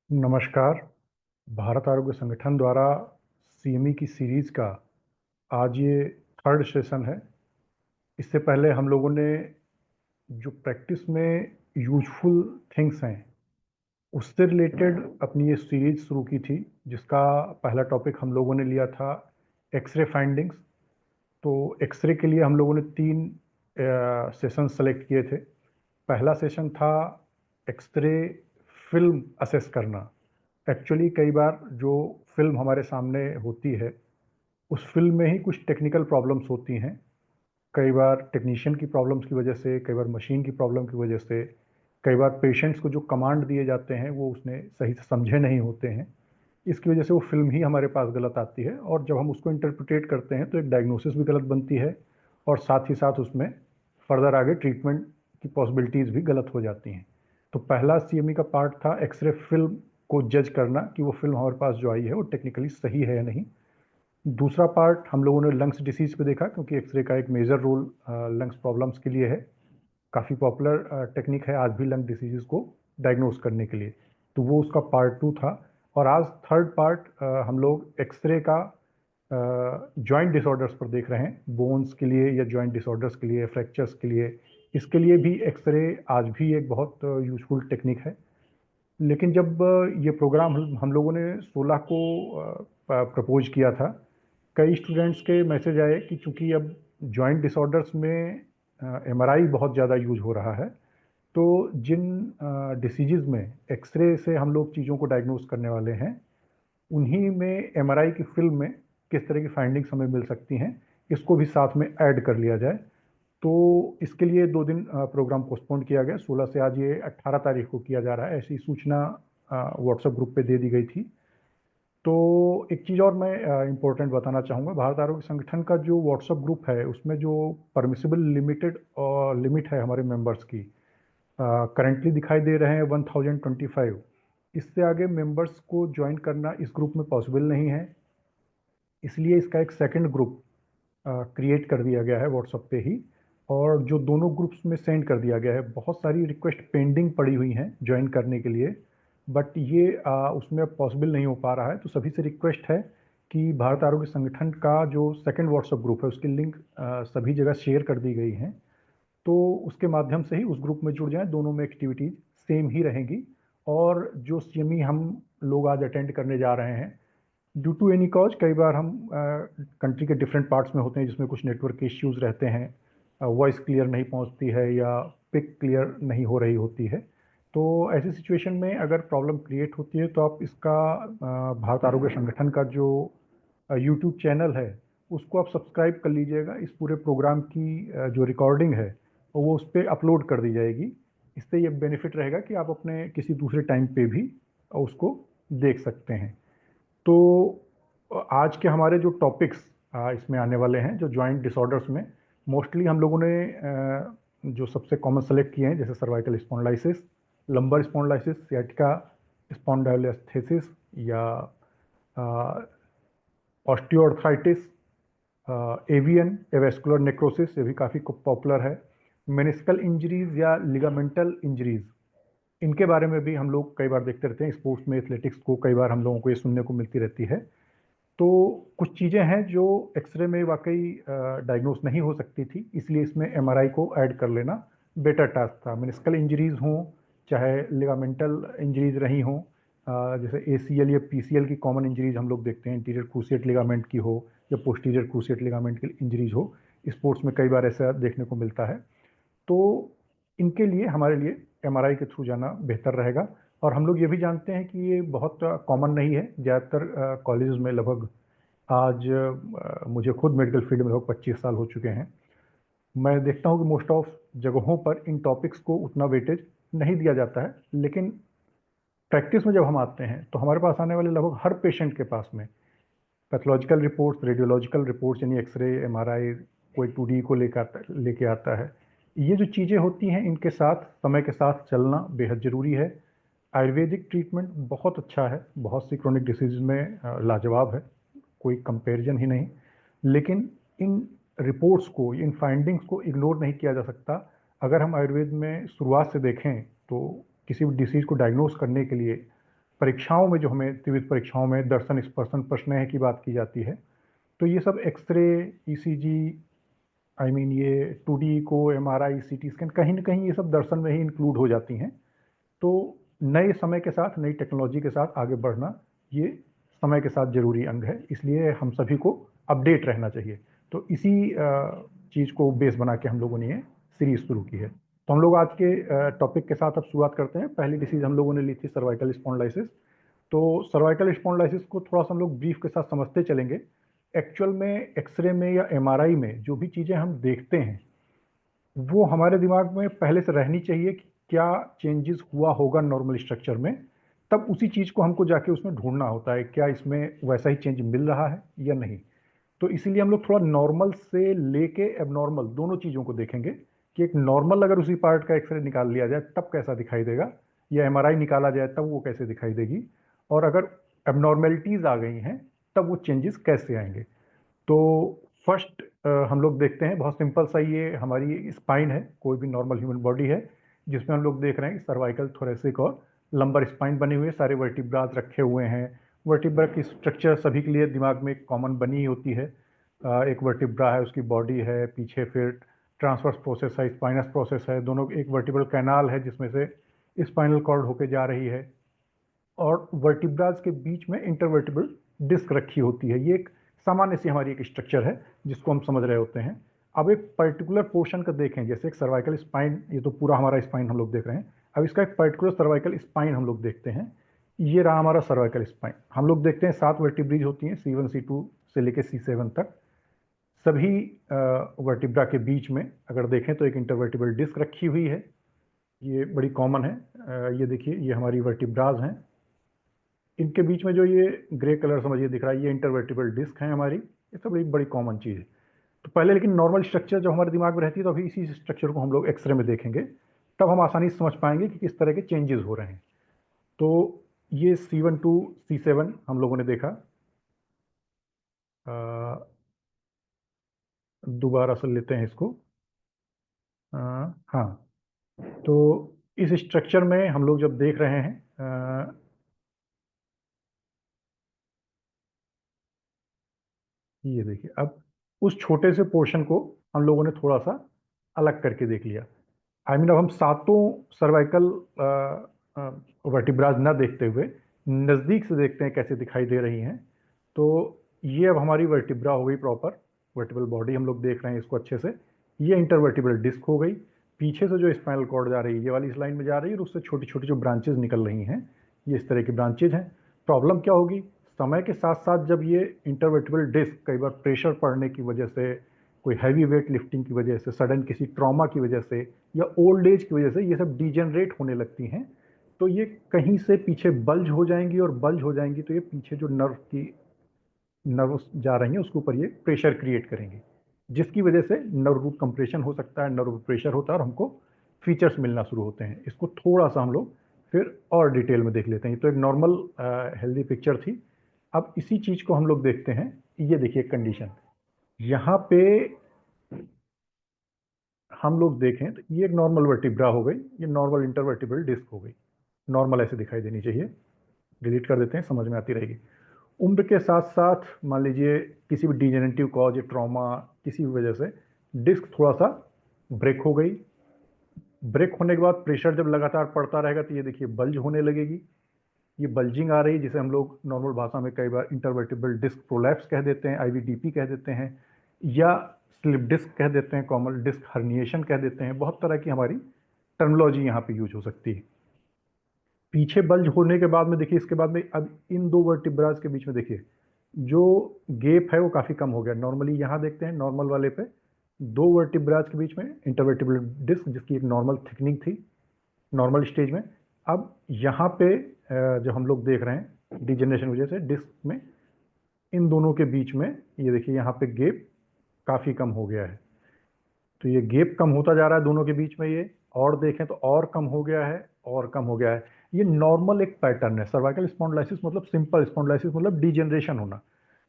नमस्कार। भारत आरोग्य संगठन द्वारा सीएमई की सीरीज़ का आज ये थर्ड सेशन है। इससे पहले हम लोगों ने जो प्रैक्टिस में यूजफुल थिंग्स हैं उससे रिलेटेड अपनी ये सीरीज शुरू की थी, जिसका पहला टॉपिक हम लोगों ने लिया था एक्सरे फाइंडिंग्स। तो एक्सरे के लिए हम लोगों ने तीन सेशन सेलेक्ट किए थे। पहला सेशन था एक्सरे फिल्म असेस करना। एक्चुअली कई बार जो फिल्म हमारे सामने होती है उस फिल्म में ही कुछ टेक्निकल प्रॉब्लम्स होती हैं। कई बार टेक्नीशियन की प्रॉब्लम्स की वजह से, कई बार मशीन की प्रॉब्लम की वजह से, कई बार पेशेंट्स को जो कमांड दिए जाते हैं वो उसने सही से समझे नहीं होते हैं। इसकी वजह से वो फिल्म ही हमारे पास गलत आती है, और जब हम उसको इंटरप्रिटेट करते हैं तो एक डायग्नोसिस भी गलत बनती है, और साथ ही साथ उसमें फर्दर आगे ट्रीटमेंट की पॉसिबिलिटीज़ भी गलत हो जाती हैं। तो पहला सीएमई का पार्ट था एक्सरे फिल्म को जज करना कि वो फिल्म हमारे पास जो आई है वो टेक्निकली सही है या नहीं। दूसरा पार्ट हम लोगों ने लंग्स डिसीज़ पे देखा, क्योंकि एक्सरे का एक मेजर रोल लंग्स प्रॉब्लम्स के लिए है। काफ़ी पॉपुलर टेक्निक है आज भी लंग डिसीज़ को डायग्नोस करने के लिए। तो वो उसका पार्ट टू था। और आज थर्ड पार्ट हम लोग एक्सरे का जॉइंट डिसऑर्डर्स पर देख रहे हैं, बोन्स के लिए या जॉइंट डिसऑर्डर्स के लिए, फ्रैक्चर्स के लिए। इसके लिए भी एक्सरे आज भी एक बहुत यूज़फुल टेक्निक है। लेकिन जब ये प्रोग्राम हम लोगों ने 16 को प्रपोज किया था, कई स्टूडेंट्स के मैसेज आए कि चूंकि अब जॉइंट डिसऑर्डर्स में एमआरआई बहुत ज़्यादा यूज हो रहा है, तो जिन डिसीज़ में एक्सरे से हम लोग चीज़ों को डायग्नोस करने वाले हैं उन्हीं में एमआरआई की फिल्म में किस तरह की फाइंडिंग्स हमें मिल सकती हैं, इसको भी साथ में ऐड कर लिया जाए। तो इसके लिए 2 दिन प्रोग्राम पोस्टपोन किया गया। 16 से आज ये 18 तारीख को किया जा रहा है, ऐसी सूचना व्हाट्सएप ग्रुप पे दे दी गई थी। तो एक चीज़ और मैं इम्पोर्टेंट बताना चाहूँगा, भारत आरोग्य संगठन का जो व्हाट्सएप ग्रुप है उसमें जो परमिसिबल लिमिट है हमारे मेंबर्स की, करंटली दिखाई दे रहे हैं 1025। इससे आगे मेंबर्स को ज्वाइन करना इस ग्रुप में पॉसिबल नहीं है। इसलिए इसका एक सेकंड ग्रुप क्रिएट कर दिया गया है व्हाट्सएप पे ही, और जो दोनों ग्रुप्स में सेंड कर दिया गया है। बहुत सारी रिक्वेस्ट पेंडिंग पड़ी हुई हैं ज्वाइन करने के लिए, बट ये उसमें अब पॉसिबल नहीं हो पा रहा है। तो सभी से रिक्वेस्ट है कि भारत आरोग्य संगठन का जो सेकंड व्हाट्सएप ग्रुप है उसकी लिंक सभी जगह शेयर कर दी गई हैं। तो उसके माध्यम से ही उस ग्रुप में जुड़ जाएं, दोनों में एक्टिविटीज़ सेम ही रहेंगी। और जो सीएमई हम लोग आज अटेंड करने जा रहे हैं, ड्यू टू एनी कॉज, कई बार हम कंट्री के डिफरेंट पार्ट्स में होते हैं जिसमें कुछ नेटवर्क इश्यूज रहते हैं, वॉइस क्लियर नहीं पहुंचती है या पिक क्लियर नहीं हो रही होती है। तो ऐसी सिचुएशन में अगर प्रॉब्लम क्रिएट होती है तो आप इसका भारत आरोग्य संगठन का जो यूट्यूब चैनल है उसको आप सब्सक्राइब कर लीजिएगा। इस पूरे प्रोग्राम की जो रिकॉर्डिंग है वो उस पर अपलोड कर दी जाएगी। इससे ये बेनिफिट रहेगा कि आप अपने किसी दूसरे टाइम पे भी उसको देख सकते हैं। तो आज के हमारे जो टॉपिक्स इसमें आने वाले हैं, जो जॉइंट डिसऑर्डर्स में मोस्टली हम लोगों ने जो सबसे कॉमन सेलेक्ट किए हैं, जैसे cervical spondylosis, lumbar spondylosis, sciatica स्पॉन्डिलोस्थेसिस, या ऑस्टियोआर्थराइटिस, एवियन एवेस्कुलर नेक्रोसिस, ये भी काफ़ी पॉपुलर है। मेनिस्कल इंजरीज या लिगामेंटल इंजरीज, इनके बारे में भी हम लोग कई बार देखते रहते हैं। स्पोर्ट्स में एथलेटिक्स को कई बार हम लोगों को ये सुनने को मिलती रहती है। तो कुछ चीज़ें हैं जो एक्सरे में वाकई डायग्नोस नहीं हो सकती थी, इसलिए इसमें एमआरआई को ऐड कर लेना बेटर टास्क था। मेनिस्कल इंजरीज हों चाहे लिगामेंटल इंजरीज रही हों, जैसे एसीएल या पीसीएल की कॉमन इंजरीज हम लोग देखते हैं, इंटीरियर क्रूसिएट लिगामेंट की हो या पोस्टीरियर क्रूसिएट लिगामेंट की इंजरीज हो, स्पोर्ट्स में कई बार ऐसा देखने को मिलता है। तो इनके लिए हमारे लिए एमआरआई के थ्रू जाना बेहतर रहेगा। और हम लोग ये भी जानते हैं कि ये बहुत कॉमन नहीं है। ज़्यादातर कॉलेजेस में लगभग आज मुझे खुद मेडिकल फील्ड में लगभग 25 साल हो चुके हैं, मैं देखता हूँ कि मोस्ट ऑफ जगहों पर इन टॉपिक्स को उतना वेटेज नहीं दिया जाता है। लेकिन प्रैक्टिस में जब हम आते हैं तो हमारे पास आने वाले लगभग हर पेशेंट के पास में पैथोलॉजिकल रिपोर्ट्स, रेडियोलॉजिकल रिपोर्ट्स यानी एक्सरे, एमआरआई, कोई 2D को लेके आता है। ये जो चीज़ें होती हैं इनके साथ समय के साथ चलना बेहद ज़रूरी है। आयुर्वेदिक ट्रीटमेंट बहुत अच्छा है, बहुत सी क्रोनिक डिसीज में लाजवाब है, कोई कंपैरिजन ही नहीं। लेकिन इन रिपोर्ट्स को, इन फाइंडिंग्स को इग्नोर नहीं किया जा सकता। अगर हम आयुर्वेद में शुरुआत से देखें तो किसी भी डिसीज़ को डायग्नोस करने के लिए परीक्षाओं में जो हमें त्रिविध परीक्षाओं में दर्शन स्पर्शन प्रश्न की बात की जाती है, तो ये सब एक्सरे, ईसीजी, ये 2D को, एमआरआई, सीटी स्कैन, कहीं ना कहीं ये सब दर्शन में ही इंक्लूड हो जाती हैं। तो नए समय के साथ, नई टेक्नोलॉजी के साथ आगे बढ़ना, ये समय के साथ जरूरी अंग है, इसलिए हम सभी को अपडेट रहना चाहिए। तो इसी चीज़ को बेस बना के हम लोगों ने ये सीरीज शुरू की है। तो हम लोग आज के टॉपिक के साथ अब शुरुआत करते हैं। पहली डिसीज हम लोगों ने ली थी सर्वाइकल स्पॉन्डिलाइसिस। तो सर्वाइकल स्पॉन्डिलाइसिस को थोड़ा सा हम लोग ब्रीफ के साथ समझते चलेंगे। एक्चुअल में एक्सरे में या एमआरआई में जो भी चीज़ें हम देखते हैं, वो हमारे दिमाग में पहले से रहनी चाहिए कि क्या चेंजेस हुआ होगा नॉर्मल स्ट्रक्चर में, तब उसी चीज़ को हमको जाके उसमें ढूंढना होता है, क्या इसमें वैसा ही चेंज मिल रहा है या नहीं। तो इसीलिए हम लोग थोड़ा नॉर्मल से लेके एबनॉर्मल दोनों चीज़ों को देखेंगे कि एक नॉर्मल अगर उसी पार्ट का एक्सरे निकाल लिया जाए तब कैसा दिखाई देगा, या एमआरआई निकाला जाए तब वो कैसे दिखाई देगी, और अगर एबनॉर्मेलिटीज आ गई हैं तब वो चेंजेस कैसे आएंगे। तो फर्स्ट हम लोग देखते हैं, बहुत सिंपल सा, ये हमारी स्पाइन है, कोई भी नॉर्मल ह्यूमन बॉडी है, जिसमें हम लोग देख रहे हैं सर्वाइकल, थोरेसिक और लंबर स्पाइन बने हुए, सारे वर्टिब्रास रखे हुए हैं। वर्टिब्रा की स्ट्रक्चर सभी के लिए दिमाग में कॉमन बनी होती है। एक वर्टिब्रा है, उसकी बॉडी है, पीछे फिर ट्रांसवर्स प्रोसेस है, स्पाइनस प्रोसेस है, दोनों, एक वर्टिब्रल कैनाल है जिसमें से स्पाइनल कॉर्ड होके जा रही है, और वर्टिब्रास के बीच में इंटरवर्टिब्रल डिस्क रखी होती है। ये एक सामान्य सी हमारी एक स्ट्रक्चर है जिसको हम समझ रहे होते हैं। अब एक पर्टिकुलर पोर्शन का देखें, जैसे एक सर्वाइकल स्पाइन, ये तो पूरा हमारा स्पाइन हम लोग देख रहे हैं। अब इसका एक पर्टिकुलर सर्वाइकल स्पाइन हम लोग देखते हैं। ये रहा हमारा सर्वाइकल स्पाइन। हम लोग देखते हैं 7 वर्टिब्रीज होती हैं, C1 C2 से लेकर C7 तक। सभी वर्टिब्रा के बीच में अगर देखें तो एक इंटरवर्टिब्रल डिस्क रखी हुई है, ये बड़ी कॉमन है। ये देखिए, ये हमारी वर्टिब्राज हैं। इनके बीच में जो ये ग्रे कलर समझिए दिख रहा है, ये इंटरवर्टिब्रल डिस्क है हमारी। ये सब बड़ी बड़ी कॉमन चीज़ है। तो पहले लेकिन नॉर्मल स्ट्रक्चर जब हमारे दिमाग में रहती है तो अभी इसी स्ट्रक्चर को हम लोग एक्सरे में देखेंगे, तब हम आसानी से समझ पाएंगे कि किस तरह के चेंजेस हो रहे हैं। तो ये C1 to C7 हम लोगों ने देखा। दोबारा से लेते हैं इसको। हाँ, तो इस स्ट्रक्चर में हम लोग जब देख रहे हैं, ये देखिए, अब उस छोटे से पोर्शन को हम लोगों ने थोड़ा सा अलग करके देख लिया। अब हम सातों सर्वाइकल वर्टिब्राज ना देखते हुए नज़दीक से देखते हैं कैसे दिखाई दे रही हैं। तो ये अब हमारी वर्टिब्रा हो गई, प्रॉपर वर्टिब्रल बॉडी हम लोग देख रहे हैं इसको अच्छे से। ये इंटरवर्टिब्रल डिस्क हो गई। पीछे से जो स्पाइनल कॉर्ड जा रही है, ये वाली इस लाइन में जा रही है, और उससे छोटी छोटी जो ब्रांचेज निकल रही हैं, ये इस तरह की ब्रांचेज हैं। प्रॉब्लम क्या होगी, समय के साथ साथ जब ये इंटरवर्टिब्रल डिस्क कई बार प्रेशर पड़ने की वजह से, कोई हैवी वेट लिफ्टिंग की वजह से, सडन किसी ट्रॉमा की वजह से, या ओल्ड एज की वजह से, ये सब डिजेनरेट होने लगती हैं। तो ये कहीं से पीछे बल्ज हो जाएंगी, और बल्ज हो जाएंगी तो ये पीछे जो नर्व्स जा रही हैं उसके ऊपर ये प्रेशर क्रिएट करेंगी, जिसकी वजह से नर्व रूट कंप्रेशन हो सकता है, नर्व प्रेशर होता है, और हमको फीचर्स मिलना शुरू होते हैं। इसको थोड़ा सा हम लोग फिर और डिटेल में देख लेते हैं। तो एक नॉर्मल हेल्दी पिक्चर थी। अब इसी चीज़ को हम लोग देखते हैं। ये देखिए कंडीशन, यहाँ पे हम लोग देखें तो ये एक नॉर्मल वर्टिब्रा हो गई, ये नॉर्मल इंटरवर्टिब्रल डिस्क हो गई। नॉर्मल ऐसे दिखाई देनी चाहिए। डिलीट कर देते हैं, समझ में आती रहेगी। उम्र के साथ साथ मान लीजिए किसी भी डिजेनरेटिव कॉज या ट्रॉमा, किसी भी वजह से डिस्क थोड़ा सा ब्रेक हो गई। ब्रेक होने के बाद प्रेशर जब लगातार पड़ता रहेगा तो ये देखिए बल्ज होने लगेगी। ये बल्जिंग आ रही है, जिसे हम लोग नॉर्मल भाषा में कई बार इंटरवर्टिब्रल डिस्क प्रोलैप्स कह देते हैं, IVDP कह देते हैं, या स्लिप डिस्क कह देते हैं, कॉमन डिस्क हर्निएशन कह देते हैं। बहुत तरह की हमारी टर्मिनोलॉजी यहाँ पे यूज हो सकती है। पीछे बल्ज होने के बाद में देखिए, इसके बाद में अब इन दो वर्टिब्रास के बीच में देखिए जो गैप है वो काफ़ी कम हो गया। नॉर्मली यहाँ देखते हैं नॉर्मल वाले पे दो वर्टिब्रास के बीच में इंटरवर्टिब्रल डिस्क, जिसकी एक नॉर्मल थिकनिंग थी नॉर्मल स्टेज में। अब यहाँ पे जो हम लोग देख रहे हैं डिजेनरेशन वजह से डिस्क में, इन दोनों के बीच में ये देखिए यहाँ पे गैप काफ़ी कम हो गया है। तो ये गैप कम होता जा रहा है दोनों के बीच में, ये और देखें तो और कम हो गया है, और कम हो गया है। ये नॉर्मल एक पैटर्न है। सर्वाइकल स्पॉन्डिलाइसिस मतलब सिंपल, स्पॉन्डिलाइसिस मतलब डिजेनरेशन होना।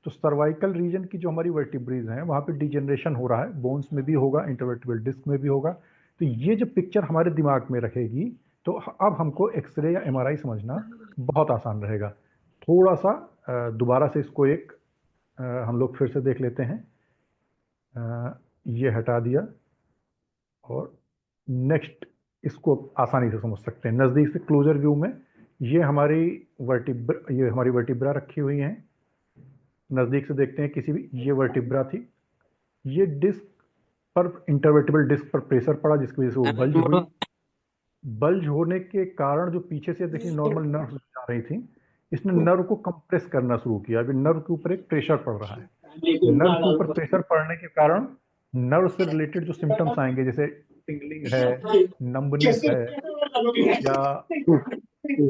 तो सर्वाइकल रीजन की जो हमारी वर्टिब्रीज हैं वहाँ पे डिजेनरेशन हो रहा है, बोन्स में भी होगा, इंटरवर्टिब्रल डिस्क में भी होगा। तो ये जो पिक्चर हमारे दिमाग में रखेगी, तो अब हमको एक्सरे या MRI समझना बहुत आसान रहेगा। थोड़ा सा दोबारा से इसको एक हम लोग फिर से देख लेते हैं। ये हटा दिया और नेक्स्ट इसको आसानी से समझ सकते हैं नज़दीक से क्लोजर व्यू में। ये हमारी वर्टिब्रा रखी हुई हैं। नज़दीक से देखते हैं किसी भी, ये वर्टिब्रा थी। ये डिस्क पर, इंटरवर्टिबल डिस्क पर प्रेशर पड़ा जिसकी वजह से वो बल्ज हुई। बल्ज होने के कारण जो पीछे से देखिए नॉर्मल नर्व जा रही थी, इसने नर्व को कंप्रेस करना शुरू किया। अभी नर्व के ऊपर एक प्रेशर पड़ रहा है। नर्व के ऊपर प्रेशर पड़ने के कारण नर्व से रिलेटेड जो सिम्टम्स आएंगे, जैसे टिंगलिंग है, नंबनेस है, या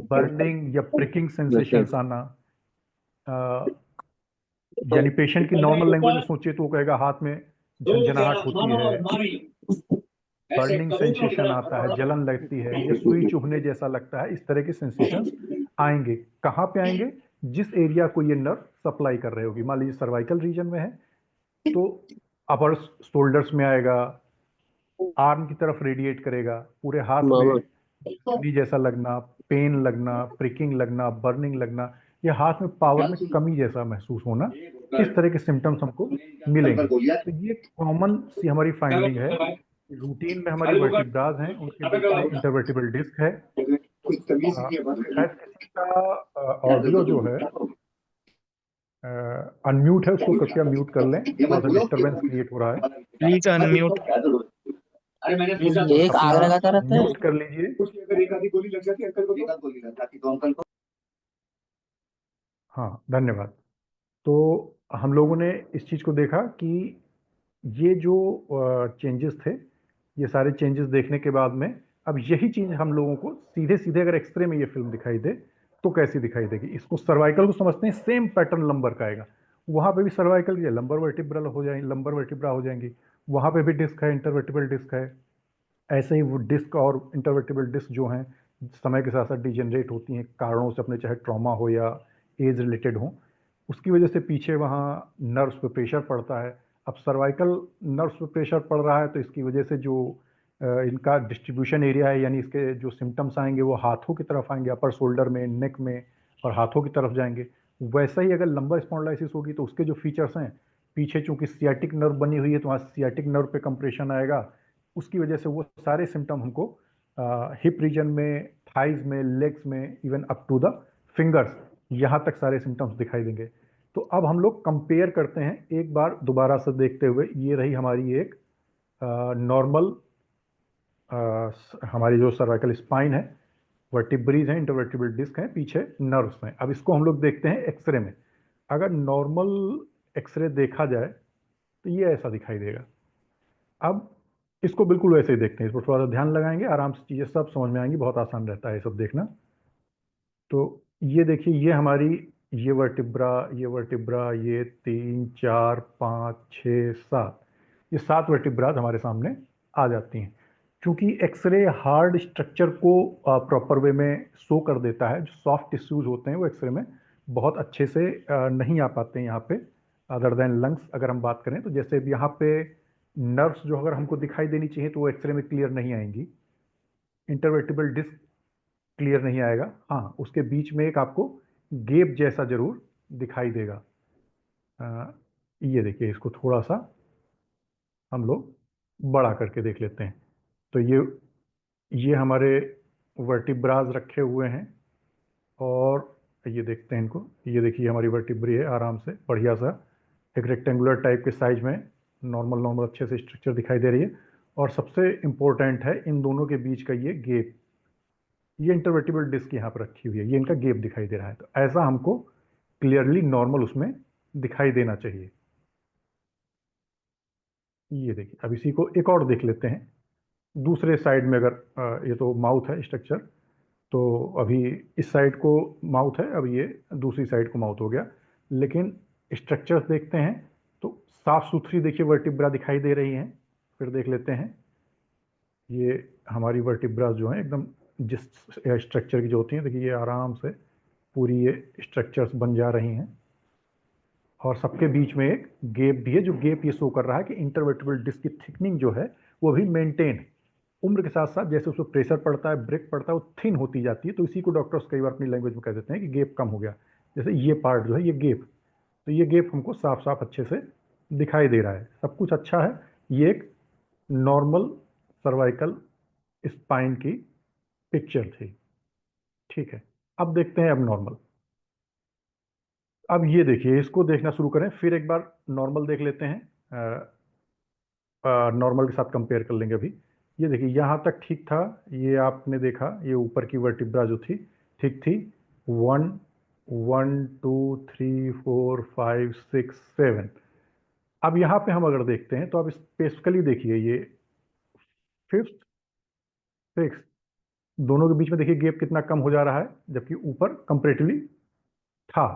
बर्निंग या प्रिकिंग सेंसेशंस आना, यानी पेशेंट की नॉर्मल लैंग्वेज में सोचिए तो वो कहेगा हाथ में झंझनाहट होती है, बर्निंग सेंसेशन आता है, जलन लगती है, या सुई चुभने जैसा लगता है। इस तरह के सेंसेशंस आएंगे। कहाँ पे आएंगे? जिस एरिया को ये नर्व सप्लाई कर रहे होगी। मान लीजिए सर्वाइकल रीजन में है तो अपर शोल्डर्स में आएगा, आर्म की तरफ रेडिएट करेगा, पूरे हाथ में जली जैसा लगना, पेन लगना, प्रिकिंग लगना, बर्निंग लगना, या हाथ में पावर में कमी जैसा महसूस होना, इस तरह के सिम्टम्स हमको मिलेंगे। तो ये कॉमन सी हमारी फाइंडिंग है। रूटीन में हमारी वर्टिब्राज हैं, उनके बीच में इंटरवर्टिबल डिस्क है। शायद किसी का ऑडियो जो है अनम्यूट है, उसको कृपया म्यूट कर लें, थोड़ा सा डिस्टरबेंस क्रिएट हो रहा है। Please unmute. एक अपना आग लगाता रहता है। म्यूट कर लीजिए। हाँ, धन्यवाद। तो हम लोगों ने इस चीज़ को देखा कि ये जो चेंजेस थे, ये सारे चेंजेस देखने के बाद में अब यही चीज़ हम लोगों को सीधे सीधे अगर एक्सरे में ये फिल्म दिखाई दे तो कैसी दिखाई देगी। इसको सर्वाइकल को समझते हैं, सेम पैटर्न लंबर का आएगा। वहाँ पे भी सर्वाइकल या लंबर वर्टिब्रल हो जाएंगे, लंबर वर्टिब्रा हो जाएंगी। वहाँ पे भी डिस्क है, इंटरवर्टिबल डिस्क है। ऐसे ही वो डिस्क और इंटरवर्टिबल डिस्क जो हैं समय के साथ साथ डिजेनरेट होती हैं कारणों से, अपने चाहे ट्रॉमा हो या एज रिलेटेड हो, उसकी वजह से पीछे वहाँ नर्व्स पे प्रेशर पड़ता है। अब सर्वाइकल नर्व्स पे प्रेशर पड़ रहा है तो इसकी वजह से जो इनका डिस्ट्रीब्यूशन एरिया है, यानी इसके जो सिम्टम्स आएंगे वो हाथों की तरफ आएंगे, अपर शोल्डर में, नेक में और हाथों की तरफ जाएंगे। वैसा ही अगर लंबर स्पॉन्डिलाइसिस होगी तो उसके जो फीचर्स हैं, पीछे चूंकि सियाटिक नर्व बनी हुई है तो वहाँ सियाटिक नर्व पे कंप्रेशन आएगा, उसकी वजह से वो सारे सिम्टम हमको हिप रीजन में, थाइज में, लेग्स में, even up to the fingers, यहाँ तक सारे सिम्टम्स दिखाई देंगे। तो अब हम लोग कंपेयर करते हैं एक बार दोबारा से देखते हुए। ये रही हमारी एक नॉर्मल हमारी जो सर्वाइकल स्पाइन है, वर्टिब्रीज हैं, इंटरवर्टिबल डिस्क हैं, पीछे नर्व्स हैं। अब इसको हम लोग देखते हैं एक्सरे में। अगर नॉर्मल एक्सरे देखा जाए तो ये ऐसा दिखाई देगा। अब इसको बिल्कुल वैसे ही देखते हैं, इस पर थोड़ा सा ध्यान लगाएंगे, आराम से चीज़ें सब समझ में आएंगी, बहुत आसान रहता है ये सब देखना। तो ये देखिए, ये हमारी ये वर्टिब्रा, ये वर्टिब्रा, ये 3 4 5 6 7, ये 7 वर्टिब्राज हमारे सामने आ जाती हैं। क्योंकि एक्सरे हार्ड स्ट्रक्चर को प्रॉपर वे में शो कर देता है, जो सॉफ्ट टिश्यूज होते हैं वो एक्सरे में बहुत अच्छे से नहीं आ पाते हैं यहाँ पे, अदर देन लंग्स अगर हम बात करें तो। जैसे अब यहाँ पे नर्व्स जो अगर हमको दिखाई देनी चाहिए तो वो एक्सरे में क्लियर नहीं आएंगी। इंटरवर्टिबल डिस्क क्लियर नहीं आएगा। हाँ, उसके बीच में एक आपको गेप जैसा जरूर दिखाई देगा। ये देखिए, इसको थोड़ा सा हम लोग बड़ा करके देख लेते हैं। तो ये हमारे वर्टिब्राज रखे हुए हैं और ये देखते हैं इनको। ये देखिए हमारी वर्टिब्री है, आराम से बढ़िया सा एक रेक्टेंगुलर टाइप के साइज में नॉर्मल नॉर्मल अच्छे से स्ट्रक्चर दिखाई दे रही है। और सबसे इंपॉर्टेंट है इन दोनों के बीच का ये गेप, ये इंटरवर्टिबल डिस्क यहाँ पर रखी हुई है, ये इनका गेप दिखाई दे रहा है। तो ऐसा हमको क्लियरली नॉर्मल उसमें दिखाई देना चाहिए। ये देखिए, अब इसी को एक और देख लेते हैं दूसरे साइड में। अगर ये तो माउथ है स्ट्रक्चर, तो अभी इस साइड को माउथ है, अब ये दूसरी साइड को माउथ हो गया। लेकिन स्ट्रक्चर्स देखते हैं तो साफ सुथरी देखिए वर्टिब्रा दिखाई दे रही हैं। फिर देख लेते हैं, ये हमारी वर्टिब्रा जो हैं एकदम जिस स्ट्रक्चर की जो होती हैं, देखिए ये आराम से पूरी ये स्ट्रक्चर्स बन जा रही हैं। और सबके बीच में एक गेप भी है, जो गेप ये शो कर रहा है कि इंटरवर्टिबल डिस्क की थिकनिंग जो है वो भी मेंटेन है। उम्र के साथ साथ जैसे उसमें प्रेशर पड़ता है, ब्रेक पड़ता है, वो थिन होती जाती है। तो इसी को डॉक्टर्स कई बार अपनी लैंग्वेज में कह देते हैं कि गैप कम हो गया। जैसे ये पार्ट जो है ये गैप, तो ये गैप हमको साफ साफ अच्छे से दिखाई दे रहा है, सब कुछ अच्छा है। ये एक नॉर्मल सर्वाइकल स्पाइन की पिक्चर थी। ठीक है, अब देखते हैं अब नॉर्मल। अब ये देखिए, इसको देखना शुरू करें, फिर एक बार नॉर्मल देख लेते हैं। नॉर्मल के साथ कंपेयर कर लेंगे अभी। ये देखिए यहाँ तक ठीक था, ये आपने देखा ये ऊपर की वर्टिब्रा जो थी ठीक थी। 1 1 2 3 4 5 6 7। अब यहाँ पे हम अगर देखते हैं तो अब स्पेसिफिकली देखिए ये फिफ्थ सिक्स, दोनों के बीच में देखिए गैप कितना कम हो जा रहा है, जबकि ऊपर कंपेरेटिवली था।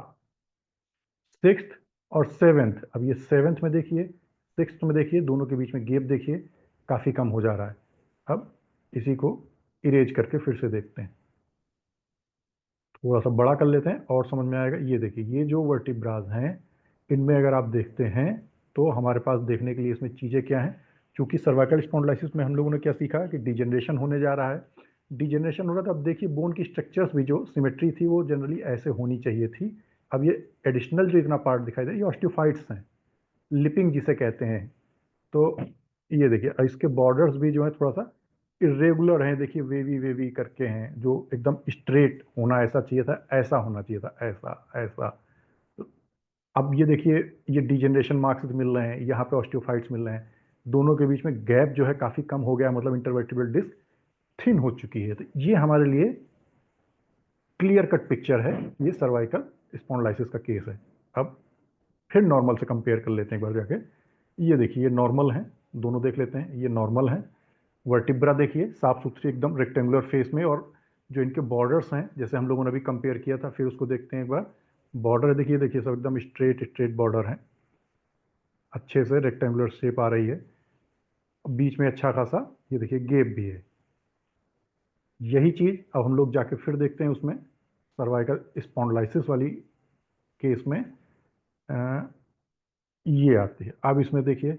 सिक्स्थ और सेवेंथ, अब ये सेवेंथ में देखिए, सिक्स्थ में देखिए, दोनों के बीच में गैप देखिए काफ़ी कम हो जा रहा है। अब इसी को इरेज करके फिर से देखते हैं, थोड़ा सा बड़ा कर लेते हैं और समझ में आएगा। ये देखिए ये जो वर्टिब्राज हैं, इनमें अगर आप देखते हैं तो हमारे पास देखने के लिए इसमें चीज़ें क्या हैं। क्योंकि सर्वाइकल स्पॉन्डिलोसिस में हम लोगों ने क्या सीखा कि डिजेनरेशन होने जा रहा है, डिजेनरेशन हो रहा था। अब देखिए बोन की स्ट्रक्चर्स भी जो सिमेट्री थी वो जनरली ऐसे होनी चाहिए थी। अब ये एडिशनल जो इतना पार्ट दिखाई दे रहा है ये ऑस्टियोफाइट्स हैं, लिपिंग जिसे कहते हैं। तो ये देखिए इसके बॉर्डर्स भी जो है थोड़ा सा इरेगुलर हैं, देखिए वेवी वेवी करके हैं, जो एकदम स्ट्रेट होना ऐसा चाहिए था, ऐसा होना चाहिए था, ऐसा ऐसा। तो अब ये देखिए ये डिजेनरेशन मार्क्स मिल रहे हैं, यहाँ पे ऑस्टियोफाइट्स मिल रहे हैं, दोनों के बीच में गैप जो है काफ़ी कम हो गया, मतलब इंटरवर्टिब्रल डिस्क थिन हो चुकी है। तो ये हमारे लिए क्लियर कट पिक्चर है, ये सर्वाइकल स्पॉन्डिलाइसिस का केस है। अब फिर नॉर्मल से कंपेयर कर लेते हैं एक बार जाके। ये देखिए ये नॉर्मल है, दोनों देख लेते हैं, ये नॉर्मल है। वर्टिब्रा देखिए साफ सुथरी एकदम रेक्टेंगुलर फेस में, और जो इनके बॉर्डर्स हैं जैसे हम लोगों ने अभी कंपेयर किया था, फिर उसको देखते हैं एक बार। बॉर्डर देखिए, देखिए सब एकदम स्ट्रेट स्ट्रेट बॉर्डर है, अच्छे से रेक्टेंगुलर शेप आ रही है, बीच में अच्छा खासा ये देखिए गैप भी है। यही चीज़ अब हम लोग जाके फिर देखते हैं उसमें सर्वाइकल स्पॉन्डिलाइसिस वाली केस में। अ, ये आती है। अब इसमें देखिए,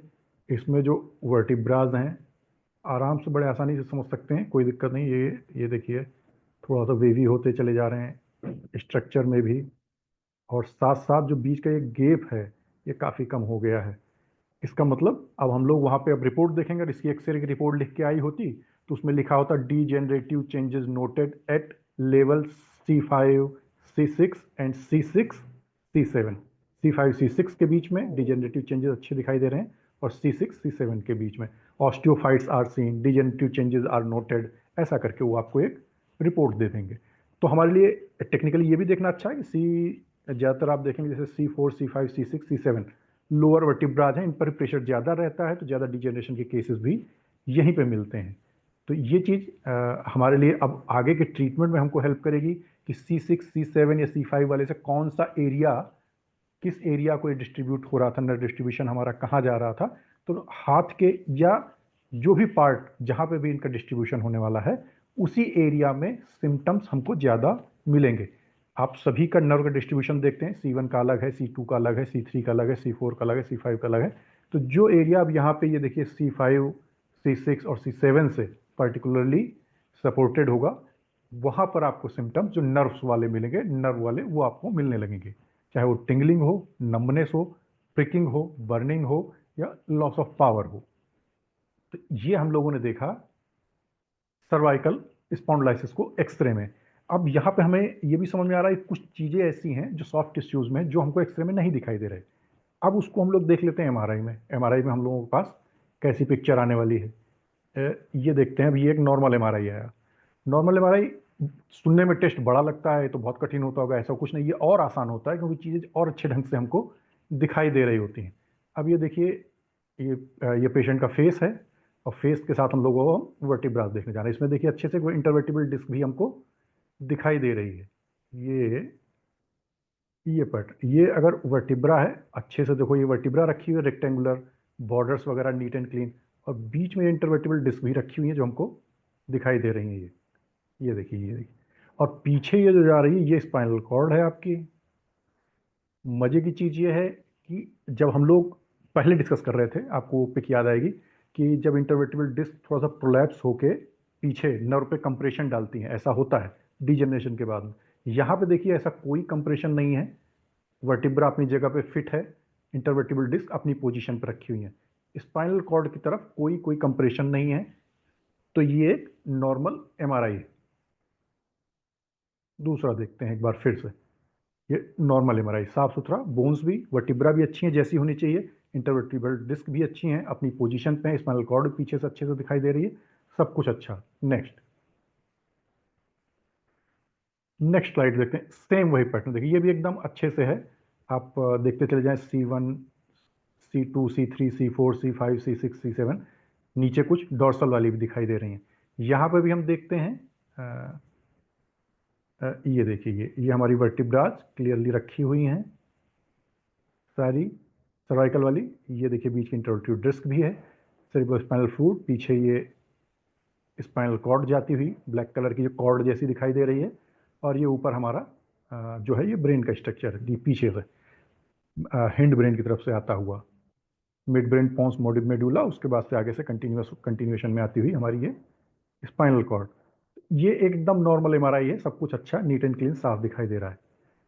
इसमें जो वर्टिब्राज हैं आराम से बड़े आसानी से समझ सकते हैं, कोई दिक्कत नहीं। ये देखिए थोड़ा सा वेवी होते चले जा रहे हैं स्ट्रक्चर में भी, और साथ साथ जो बीच का ये गैप है ये काफ़ी कम हो गया है। इसका मतलब अब हम लोग वहाँ पे अब रिपोर्ट देखेंगे, अगर इसकी एक्सरे की रिपोर्ट लिख के आई होती तो उसमें लिखा होता degenerative changes noted at level C5 C6 and C6 C7। C5 C6 के बीच में डिजेनरेटिव चेंजेस अच्छे दिखाई दे रहे हैं, और C6 C7 के बीच में osteophytes are seen, degenerative changes are noted, ऐसा करके वो आपको एक रिपोर्ट दे देंगे। तो हमारे लिए टेक्निकली ये भी देखना अच्छा है कि ज़्यादातर आप देखेंगे जैसे C4 C5 C6 C7 lower vertebrae हैं, इन पर प्रेशर ज़्यादा रहता है, तो ज़्यादा डिजेनरेशन के केसेस भी यहीं पे मिलते हैं। तो ये चीज़ हमारे लिए अब आगे के ट्रीटमेंट में हमको हेल्प करेगी कि C6 C7 या C5 वाले से कौन सा एरिया, किस एरिया को डिस्ट्रीब्यूट हो रहा था, नर्व डिस्ट्रीब्यूशन हमारा कहाँ जा रहा था। तो हाथ के या जो भी पार्ट जहाँ पे भी इनका डिस्ट्रीब्यूशन होने वाला है उसी एरिया में सिम्टम्स हमको ज़्यादा मिलेंगे। आप सभी का नर्व का डिस्ट्रीब्यूशन देखते हैं, C1 का अलग है, C2 का अलग है, C3 का अलग है, C4 का अलग है, C5 का अलग है। तो जो एरिया अब यहाँ पे ये देखिए C5 C6 और C7 से पर्टिकुलरली सपोर्टेड होगा, वहाँ पर आपको सिम्टम्स जो नर्व्स वाले मिलेंगे, नर्व वाले वो आपको मिलने लगेंगे, चाहे वो टिंगलिंग हो, नंबनेस हो, प्रिकिंग हो, बर्निंग हो, या लॉस ऑफ पावर हो। तो ये हम लोगों ने देखा सर्वाइकल स्पॉन्डिलाइसिस को एक्सरे में। अब यहाँ पे हमें ये भी समझ में आ रहा है कुछ चीज़ें ऐसी हैं जो सॉफ्ट टिश्यूज़ में जो हमको एक्सरे में नहीं दिखाई दे रहे। अब उसको हम लोग देख लेते हैं एमआरआई में। एमआरआई में हम लोगों के पास कैसी पिक्चर आने वाली है, ये देखते हैं। अब ये एक नॉर्मल एमआरआई आया। नॉर्मल एमआरआई सुनने में टेस्ट बड़ा लगता है तो बहुत कठिन होता होगा, ऐसा कुछ नहीं, ये और आसान होता है क्योंकि चीज़ें और अच्छे ढंग से हमको दिखाई दे रही होती हैं। अब ये देखिए ये पेशेंट का फेस है, और फेस के साथ हम लोगों को वर्टिब्रास देखने जा रहे हैं। इसमें देखिए अच्छे से कोई इंटरवर्टिबल डिस्क भी हमको दिखाई दे रही है। ये ये पट ये अगर वर्टिब्रा है, अच्छे से देखो, ये वर्टिब्रा रखी हुई है रेक्टेंगुलर, बॉर्डर्स वगैरह नीट एंड क्लीन, और बीच में इंटरवर्टिबल डिस्क भी रखी हुई है जो हमको दिखाई दे रही है। ये देखिए, ये देखिए, और पीछे ये जो जा रही है ये स्पाइनल कॉर्ड है आपकी। मजे की चीज़ ये है कि जब हम लोग पहले डिस्कस कर रहे थे, आपको पिक याद आएगी, कि जब इंटरवर्टिबल डिस्क थोड़ा सा प्रोलैप्स होके पीछे नर्व पे कंप्रेशन डालती हैं, ऐसा होता है डीजनरेशन के बाद में। यहाँ पे देखिए ऐसा कोई कंप्रेशन नहीं है, वर्टिब्रा अपनी जगह पे फिट है, इंटरवर्टिबल डिस्क अपनी पोजीशन पर रखी हुई है, स्पाइनल कॉर्ड की तरफ कोई कोई कंप्रेशन नहीं है। तो ये एक नॉर्मल एमआरआई है। दूसरा देखते हैं एक बार फिर से, ये नॉर्मल एमआरआई, साफ सुथरा, बोन्स भी, वर्टिब्रा भी अच्छी हैं जैसी होनी चाहिए, इंटरवर्टिबल डिस्क भी अच्छी हैं, अपनी पोजीशन पे है, स्पाइनल कॉर्ड पीछे से अच्छे से दिखाई दे रही है, सब कुछ अच्छा। नेक्स्ट नेक्स्ट स्लाइड देखते हैं, सेम वही पैटर्न देखिए, ये भी एकदम अच्छे से है। आप देखते चले जाएं, C1, C2, C3, C4, C5, C6, C7, नीचे कुछ डॉर्सल वाली भी दिखाई दे रही हैं। यहाँ पर भी हम देखते हैं, ये देखिए, ये हमारी वर्टिब्राज क्लियरली रखी हुई हैं सारी, सर्वाइकल वाली। ये देखिए बीच की इंटरवर्टिबल डिस्क भी है, सेरिब्रोस्पाइनल फ्लूइड, पीछे ये स्पाइनल कॉर्ड जाती हुई ब्लैक कलर की जो कॉर्ड जैसी दिखाई दे रही है, और ये ऊपर हमारा जो है ये ब्रेन का स्ट्रक्चर है, पीछे से हिंड ब्रेन की तरफ से आता हुआ, मिड ब्रेन पॉन्स मेडुला, उसके बाद से आगे से कंटिन्यूएशन में आती हुई हमारी ये स्पाइनल कॉर्ड। ये एकदम नॉर्मल एमआरआई है, सब कुछ अच्छा नीट एंड क्लीन साफ दिखाई दे रहा है।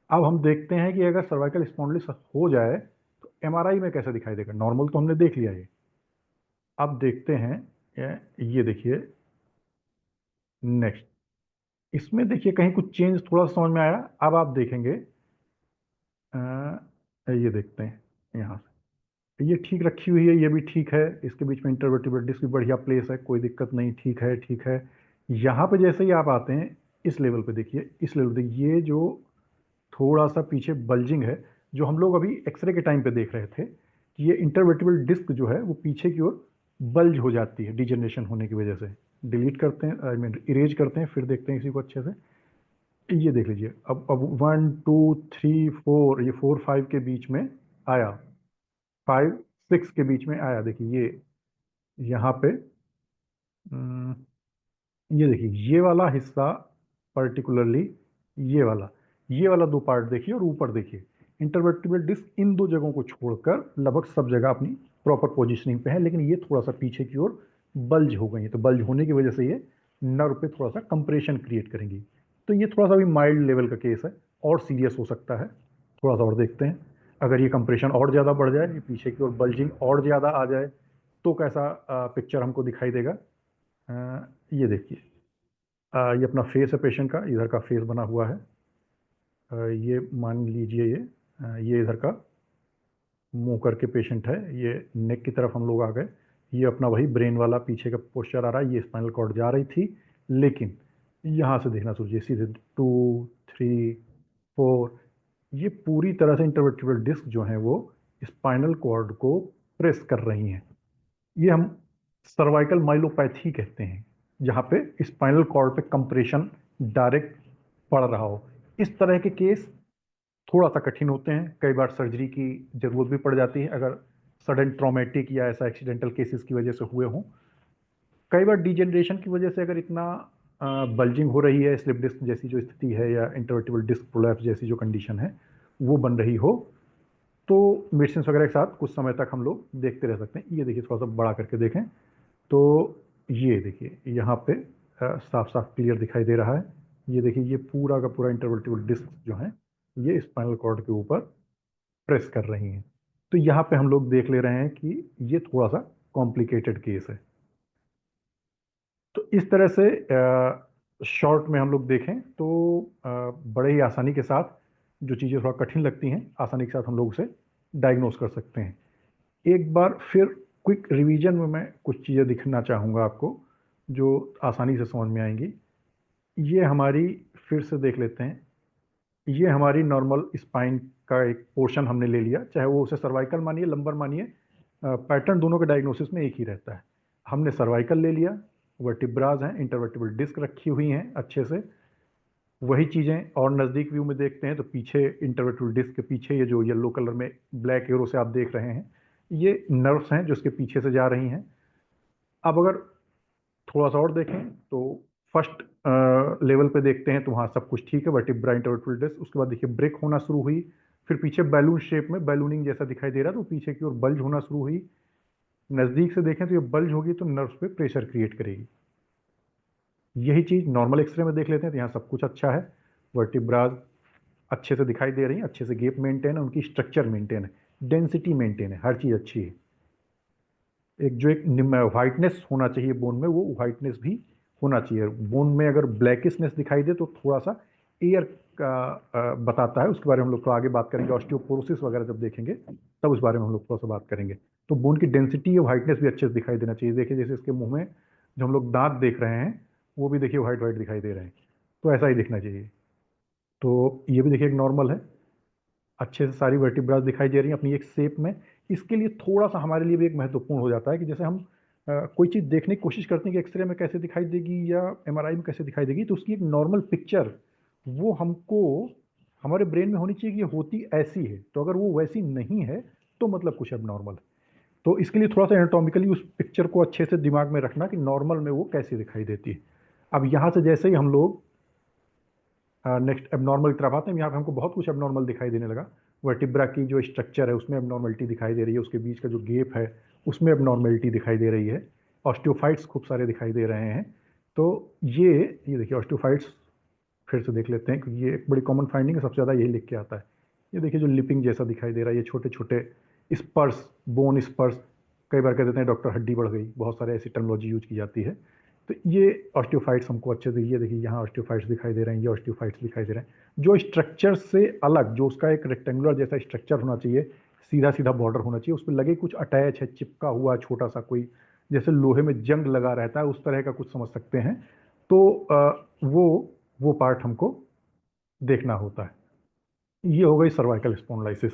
अब हम देखते हैं कि अगर सर्वाइकल स्पॉन्डिलिस हो जाए तो एमआरआई में कैसे दिखाई देगा। नॉर्मल तो हमने देख लिया ये, अब देखते हैं ये देखिए नेक्स्ट, इसमें देखिए कहीं कुछ चेंज थोड़ा समझ में आया। अब आप देखेंगे, ये देखते हैं यहाँ से, ये ठीक रखी हुई है, ये भी ठीक है, इसके बीच में इंटरवर्टिबल डिस्क भी बढ़िया प्लेस है, कोई दिक्कत नहीं, ठीक है ठीक है। यहाँ पे जैसे ही आप आते हैं इस लेवल पे देखिए, इस लेवल पे ये जो थोड़ा सा पीछे बल्जिंग है, जो हम लोग अभी एक्सरे के टाइम पे देख रहे थे कि ये इंटरवर्टिबल डिस्क जो है वो पीछे की ओर बल्ज हो जाती है डिजनरेशन होने की वजह से। डिलीट करते हैं, आई मीन इरेज करते हैं, फिर देखते हैं इसी को अच्छे से। ये देख लीजिए, अब 1 2 3 4, ये 4 5 के बीच में आया, 5 6 के बीच में आया, देखिए ये यहाँ पे ये देखिए ये वाला हिस्सा पर्टिकुलरली, ये वाला दो पार्ट देखिए, और ऊपर देखिए इंटरवर्टिबल डिस्क इन दो जगहों को छोड़कर लगभग सब जगह अपनी प्रॉपर पोजीशनिंग पे है, लेकिन ये थोड़ा सा पीछे की ओर बल्ज हो गई है, तो बल्ज होने की वजह से ये नर्व पे थोड़ा सा कंप्रेशन क्रिएट करेंगी। तो ये थोड़ा सा भी माइल्ड लेवल का केस है, और सीरियस हो सकता है। थोड़ा सा और देखते हैं, अगर ये कंप्रेशन और ज़्यादा बढ़ जाए, ये पीछे की ओर बल्जिंग और ज़्यादा आ जाए, तो कैसा पिक्चर हमको दिखाई देगा। ये देखिए, ये अपना फेस है पेशेंट का, इधर का फेस बना हुआ है, ये मान लीजिए ये इधर का मुंह करके पेशेंट है, ये नेक की तरफ हम लोग आ गए, ये अपना वही ब्रेन वाला पीछे का पोस्चर आ रहा है, ये स्पाइनल कॉर्ड जा रही थी, लेकिन यहाँ से देखना चाहिए सीधे 2 3 4, ये पूरी तरह से इंटरवर्टिबल डिस्क जो है वो स्पाइनल कॉर्ड को प्रेस कर रही हैं। ये हम सर्वाइकल माइलोपैथी कहते हैं, जहाँ पे स्पाइनल कॉर्ड पे कंप्रेशन डायरेक्ट पड़ रहा हो। इस तरह के केस थोड़ा सा कठिन होते हैं, कई बार सर्जरी की जरूरत भी पड़ जाती है अगर सडन ट्रॉमेटिक या ऐसा एक्सीडेंटल केसेस की वजह से हुए हों। कई बार डिजेनरेशन की वजह से अगर इतना बल्जिंग हो रही है, स्लिप डिस्क जैसी जो स्थिति है, या इंटरवर्टिबल डिस्क प्रोलैप्स जैसी जो कंडीशन है वो बन रही हो, तो मेडिसिन वगैरह के साथ कुछ समय तक हम लोग देखते रह सकते हैं। ये देखिए थोड़ा सा बड़ा करके देखें, तो ये देखिए यहाँ पे साफ साफ क्लियर दिखाई दे रहा है। ये देखिए ये पूरा का पूरा इंटरवर्टिबल डिस्क जो है ये स्पाइनल कॉर्ड के ऊपर प्रेस कर रही हैं। तो यहाँ पे हम लोग देख ले रहे हैं कि ये थोड़ा सा कॉम्प्लिकेटेड केस है। तो इस तरह से शॉर्ट में हम लोग देखें तो बड़े ही आसानी के साथ जो चीज़ें थोड़ा कठिन लगती हैं, आसानी के साथ हम लोग उसे डायग्नोस कर सकते हैं। एक बार फिर क्विक रिवीजन में मैं कुछ चीज़ें दिखना चाहूँगा आपको जो आसानी से समझ में आएंगी। ये हमारी, फिर से देख लेते हैं, ये हमारी नॉर्मल स्पाइन का एक पोर्शन हमने ले लिया, चाहे वो उसे सर्वाइकल मानिए लंबर मानिए, पैटर्न दोनों के डायग्नोसिस में एक ही रहता है। हमने सर्वाइकल ले लिया, वर्टिब्राज हैं, इंटरवर्टिबल डिस्क रखी हुई हैं अच्छे से। वही चीज़ें और नज़दीक व्यू में देखते हैं तो पीछे इंटरवर्टिबल डिस्क के पीछे ये जो येलो कलर में ब्लैक एरो से आप देख रहे हैं, ये नर्व्स हैं जो इसके पीछे से जा रही हैं। अब अगर थोड़ा सा और देखें तो फर्स्ट लेवल पे देखते हैं तो वहाँ सब कुछ ठीक है, वर्टिब्रा इंटरवर्टिबल डिस्क, उसके बाद देखिए ब्रेक होना शुरू हुई, फिर पीछे बैलून शेप में बैलूनिंग जैसा दिखाई दे रहा है तो पीछे की ओर बल्ज होना शुरू हुई, नज़दीक से देखें तो ये बल्ज होगी तो नर्व्स पे प्रेशर क्रिएट करेगी। यही चीज़ नॉर्मल एक्सरे में देख लेते हैं तो यहाँ सब कुछ अच्छा है, वर्टिब्राज अच्छे से दिखाई दे रही हैं, अच्छे से गेप मेंटेन है, उनकी स्ट्रक्चर मेंटेन है, डेंसिटी मेंटेन है, हर चीज़ अच्छी है। एक जो एक वाइटनेस होना चाहिए बोन में, वो वाइटनेस भी होना चाहिए। बोन में अगर ब्लैकिशनेस दिखाई दे तो थोड़ा सा एयर का बताता है, उसके बारे में हम लोग थोड़ा आगे बात करेंगे। ऑस्टियोपोरोसिस वगैरह जब देखेंगे तब उस बारे में हम लोग थोड़ा सा बात करेंगे। तो बोन की डेंसिटी या वाइटनेस भी अच्छे से दिखाई देना चाहिए। देखिए जैसे इसके मुंह में जो हम लोग दांत देख रहे हैं वो भी देखिए वाइट वाइट दिखाई दे रहे हैं, तो ऐसा ही दिखना चाहिए। तो ये भी देखिए एक नॉर्मल है, अच्छे से सारी वर्टिब्रास दिखाई दे रही हैं अपनी एक शेप में। इसके लिए थोड़ा सा हमारे लिए भी एक महत्वपूर्ण हो जाता है कि जैसे हम कोई चीज़ देखने की कोशिश करते हैं कि एक्सरे में कैसे दिखाई देगी या एमआरआई में कैसे दिखाई देगी, तो उसकी एक नॉर्मल पिक्चर वो हमको हमारे ब्रेन में होनी चाहिए कि ये होती ऐसी है। तो अगर वो वैसी नहीं है तो मतलब कुछ अब नॉर्मल है। तो इसके लिए थोड़ा सा एनाटॉमिकली उस पिक्चर को अच्छे से दिमाग में रखना कि नॉर्मल में वो कैसे दिखाई देती है। अब यहाँ से जैसे ही हम लोग नेक्स्ट एबनॉर्मल की तरफ आते हैं, यहाँ पे हमको बहुत कुछ एबनॉर्मल दिखाई देने लगा। वर्टिब्रा की जो स्ट्रक्चर है उसमें एबनॉर्मलिटी दिखाई दे रही है, उसके बीच का जो गेप है उसमें एबनॉर्मलिटी दिखाई दे रही है, ऑस्टियोफाइट्स खूब सारे दिखाई दे रहे हैं। तो ये देखिए ऑस्टियोफाइट्स फिर से देख लेते हैं क्योंकि ये एक बड़ी कॉमन फाइंडिंग है, सबसे ज़्यादा यही लिख के आता है। ये देखिए जो लिपिंग जैसा दिखाई दे रहा है, ये छोटे छोटे स्पर्स, बोन स्पर्स, कई बार कह देते हैं डॉक्टर हड्डी बढ़ गई, बहुत सारे ऐसी टर्मिनोलॉजी यूज की जाती है। तो ये ऑस्टियोफाइट्स हमको अच्छे से, ये देखिए यहाँ ऑस्टियोफाइट्स दिखाई दे रहे हैं, ये ऑस्टियोफाइट्स दिखाई दे रहे हैं। जो स्ट्रक्चर से अलग, जो उसका एक रेक्टेंगुलर जैसा स्ट्रक्चर होना चाहिए, सीधा सीधा बॉर्डर होना चाहिए, उस पर लगे कुछ अटैच है, चिपका हुआ छोटा सा कोई, जैसे लोहे में जंग लगा रहता है उस तरह का कुछ समझ सकते हैं। तो वो पार्ट हमको देखना होता है। ये हो गई सर्वाइकल स्पॉन्डिलाइसिस।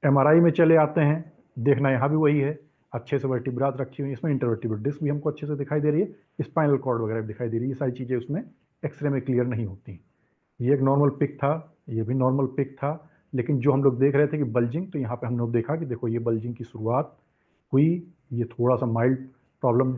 एमआरआई में चले आते हैं, देखना यहाँ भी वही है, अच्छे से वर्टिब्रास रखी हुई है, इसमें इंटरवर्टिब्रल डिस्क भी हमको अच्छे से दिखाई दे रही है, स्पाइनल कॉर्ड वगैरह भी दिखाई दे रही है। ये सारी चीज़ें उसमें एक्सरे में क्लियर नहीं होती। ये एक नॉर्मल पिक था, ये भी नॉर्मल पिक था, लेकिन जो हम लोग देख रहे थे कि बल्जिंग, तो यहाँ पे हम लोग देखा कि देखो ये बल्जिंग की शुरुआत हुई, ये थोड़ा सा माइल्ड प्रॉब्लम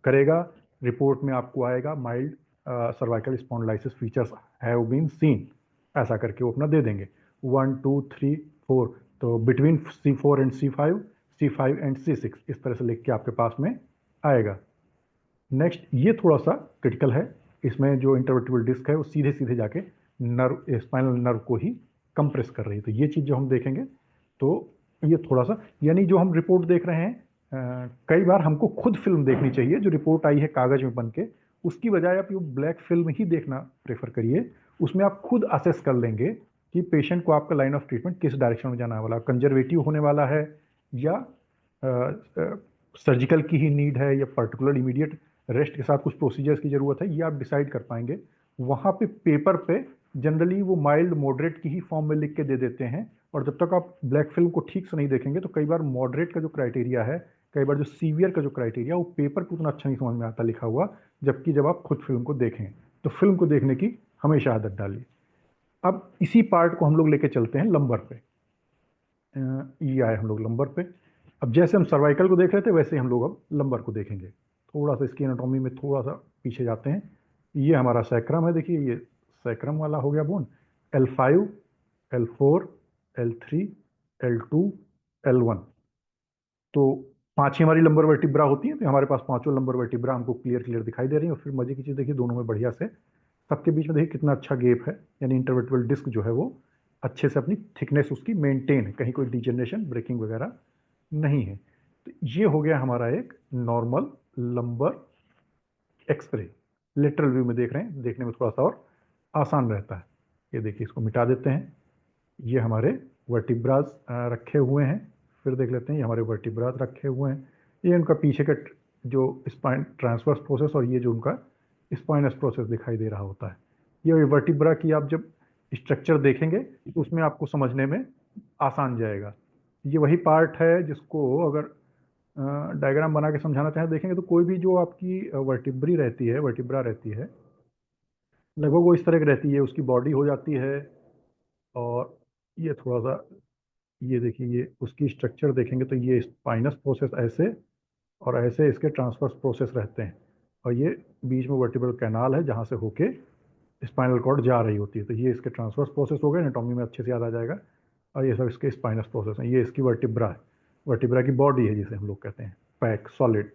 करेगा, रिपोर्ट में आपको आएगा mild cervical spondylosis features have been seen, ऐसा करके वो अपना दे देंगे 1 2 3 4। तो between C4 and C5, C5 and C6, इस तरह से लिख के आपके पास में आएगा। नेक्स्ट ये थोड़ा सा क्रिटिकल है, इसमें जो इंटरवर्टिबल डिस्क है वो सीधे सीधे जाके नर्व, स्पाइनल नर्व को ही कंप्रेस कर रही है। तो ये चीज़ जो हम देखेंगे तो ये थोड़ा सा, यानी जो हम रिपोर्ट देख रहे हैं कई बार हमको खुद फिल्म देखनी चाहिए, जो रिपोर्ट आई है कागज में बन के, उसकी बजाय आप ये ब्लैक फिल्म ही देखना प्रेफर करिए। उसमें आप खुद असेस कर लेंगे कि पेशेंट को आपका लाइन ऑफ ट्रीटमेंट किस डायरेक्शन में जाना वाला, कंजर्वेटिव होने वाला है या सर्जिकल की ही नीड है या पर्टिकुलर इमीडिएट रेस्ट के साथ कुछ प्रोसीजर्स की ज़रूरत है, ये आप डिसाइड कर पाएंगे। वहाँ पे पेपर पे जनरली वो माइल्ड मॉडरेट की ही फॉर्म में लिख के दे देते हैं, और जब तक आप ब्लैक फिल्म को ठीक से नहीं देखेंगे तो कई बार मॉडरेट का जो क्राइटेरिया है, कई बार जो सीवियर का जो क्राइटेरिया, वो पेपर पर उतना अच्छा नहीं समझ में आता लिखा हुआ, जबकि जब आप खुद फिल्म को देखें तो फिल्म को देखने की हमेशा आदत डालिए। अब इसी पार्ट को हम लोग लेके चलते हैं लंबर पे। ये आए हम लोग लंबर पे। अब जैसे हम सर्वाइकल को देख रहे थे वैसे ही हम लोग अब लंबर को देखेंगे। थोड़ा सा इसकी एनाटॉमी में थोड़ा सा पीछे जाते हैं। ये हमारा सैक्रम है, देखिए ये सैक्रम वाला हो गया bone. L5, L4, L3, L2, L1। तो पांच ही हमारी लंबर वर्टिब्रा होती हैं, तो हमारे पास पांचों लंबर वर्टिब्रा हमको क्लियर क्लियर दिखाई दे रही है। और फिर मजे की चीज़ देखिए, दोनों में बढ़िया से सबके बीच में देखिए कितना अच्छा गेप है, यानी इंटरवर्टिबल डिस्क जो है वो अच्छे से अपनी थिकनेस उसकी मेंटेन है, कहीं कोई डिजनरेशन ब्रेकिंग वगैरह नहीं है। तो ये हो गया हमारा एक normal lumbar X-ray. Lateral view में देख रहे हैं, देखने में थोड़ा सा और आसान रहता है। ये देखिए, इसको मिटा देते हैं। ये हमारे वर्टिब्रास रखे हुए हैं। फिर देख लेते हैं, ये हमारे वर्टिब्रास रखे हुए हैं, ये उनका पीछे का जो स्पाइन ट्रांसवर्स प्रोसेस, और ये जो उनका स्पाइनस प्रोसेस दिखाई दे रहा होता है। ये वर्टिब्रा की आप जब स्ट्रक्चर देखेंगे तो उसमें आपको समझने में आसान जाएगा। ये वही पार्ट है जिसको अगर डायग्राम बना के समझाना चाहें देखेंगे तो कोई भी जो आपकी वर्टिब्री रहती है, वर्टिब्रा रहती है, लगभग वो इस तरह की रहती है, उसकी बॉडी हो जाती है। और ये थोड़ा सा, ये देखिए, ये उसकी स्ट्रक्चर देखेंगे तो ये स्पाइनस प्रोसेस ऐसे, और ऐसे इसके ट्रांसवर्स प्रोसेस रहते हैं। और ये बीच में वर्टिब्रल कैनाल है जहाँ से होके स्पाइनल कॉर्ड जा रही होती है। तो ये इसके ट्रांसवर्स प्रोसेस हो गए, एनाटॉमी में अच्छे से याद आ जाएगा। और ये सब इसके स्पाइनस प्रोसेस हैं। ये इसकी वर्टिब्रा है, वर्टिब्रा की बॉडी है जिसे हम लोग कहते हैं। पैक सॉलिड,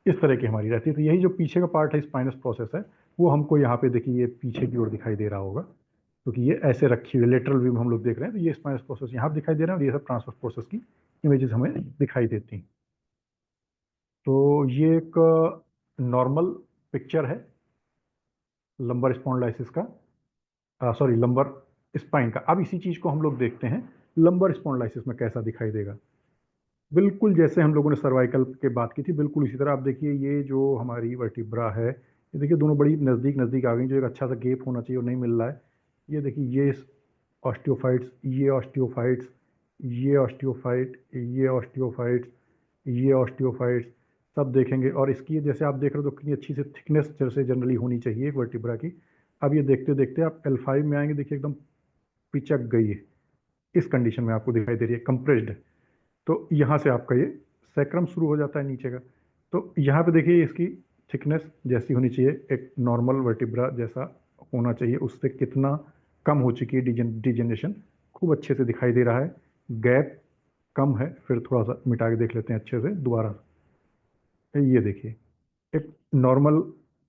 इस तरह की हमारी रहती है। तो यही जो पीछे का पार्ट है स्पाइनस प्रोसेस है, वो हमको यहाँ पे देखिए ये पीछे की ओर दिखाई दे रहा होगा, क्योंकि ये ऐसे रखी हुई लेटरल व्यू में हम लोग देख रहे हैं। तो ये स्पाइनस प्रोसेस यहाँ दिखाई दे रहा है और ये सब ट्रांसफर प्रोसेस की इमेजेस हमें दिखाई देती हैं। तो ये एक नॉर्मल पिक्चर है लंबर स्पॉन्डिलाइसिस का, सॉरी लंबर स्पाइन का। अब इसी चीज को हम लोग देखते हैं लंबर स्पॉन्डिलाइसिस में कैसा दिखाई देगा। बिल्कुल जैसे हम लोगों ने सर्वाइकल के बात की थी, बिल्कुल इसी तरह आप देखिए ये जो हमारी वर्टिब्रा है, ये देखिए दोनों बड़ी नज़दीक नज़दीक आ गई, जो एक अच्छा सा गेप होना चाहिए वो नहीं मिल रहा है। ये देखिए ये ऑस्टियोफाइट्स, ये ऑस्टियोफाइट्स, ये ऑस्टियोफाइट, ये ऑस्टियोफाइट्स, ये ऑस्टियोफाइट्स, सब देखेंगे। और इसकी जैसे आप देख रहे हो तो कितनी अच्छी से थिकनेस जैसे जनरली होनी चाहिए एक वर्टिब्रा की। अब ये देखते देखते आप L5 में आएंगे, देखिए एकदम पिचक गई है, इस कंडीशन में आपको दिखाई दे रही है, कंप्रेस्ड। तो यहाँ से आपका ये सैक्रम शुरू हो जाता है नीचे का। तो यहाँ पे देखिए इसकी थिकनेस जैसी होनी चाहिए, एक नॉर्मल वर्टिब्रा जैसा होना चाहिए, उससे कितना कम हो चुकी है डिजेनरेशन, खूब अच्छे से दिखाई दे रहा है। गैप कम है, फिर थोड़ा सा मिटा के देख लेते हैं अच्छे से दोबारा। ये देखिए एक नॉर्मल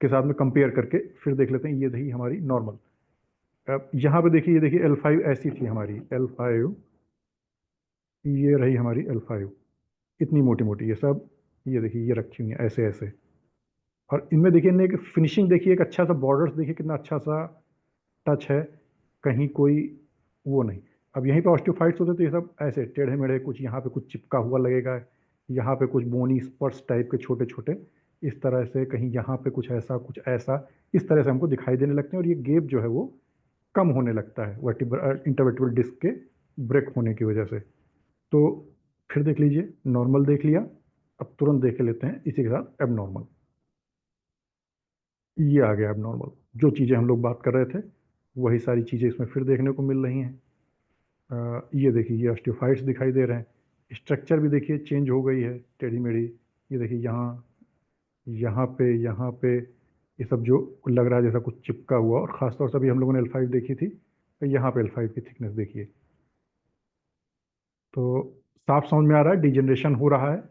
के साथ में कंपेयर करके फिर देख लेते हैं, ये रही हमारी नॉर्मल। अब यहाँ पे देखिए, ये देखिए L5 ऐसी थी हमारी L5, ये रही हमारी L5, इतनी मोटी मोटी ये सब, ये देखिए ये रखी हुई है ऐसे ऐसे। और इनमें देखिए इनने एक फिनिशिंग देखिए, एक अच्छा सा बॉर्डर्स देखिए कितना अच्छा सा टच है, कहीं कोई वो नहीं। अब यहीं पे ऑस्टियोफाइट्स होते तो ये सब ऐसे टेढ़े मेढ़े, कुछ यहाँ पे कुछ चिपका हुआ लगेगा, यहाँ पे कुछ बोनी स्पर्स टाइप के छोटे छोटे, इस तरह से कहीं यहाँ पे कुछ ऐसा कुछ ऐसा, इस तरह से हमको दिखाई देने लगते हैं। और ये गेप जो है वो कम होने लगता है वर्टिब्रल इंटरवर्टिब्रल डिस्क के ब्रेक होने की वजह से। तो फिर देख लीजिए, नॉर्मल देख लिया, अब तुरंत देख लेते हैं इसी के साथ एबनॉर्मल। ये आ गया एबनॉर्मल, जो चीज़ें हम लोग बात कर रहे थे वही सारी चीज़ें इसमें फिर देखने को मिल रही हैं। ये देखिए ये ऑस्टियोफाइट्स दिखाई दे रहे हैं, स्ट्रक्चर भी देखिए चेंज हो गई है टेढ़ी मेढ़ी। ये देखिए यहाँ, यहाँ पे ये सब जो लग रहा है जैसा कुछ चिपका हुआ। और ख़ासतौर से अभी हम लोगों ने L5 देखी थी, तो यहाँ पे L5 की थिकनेस देखिए। तो साफ समझ में आ रहा है डिजेनरेशन हो रहा है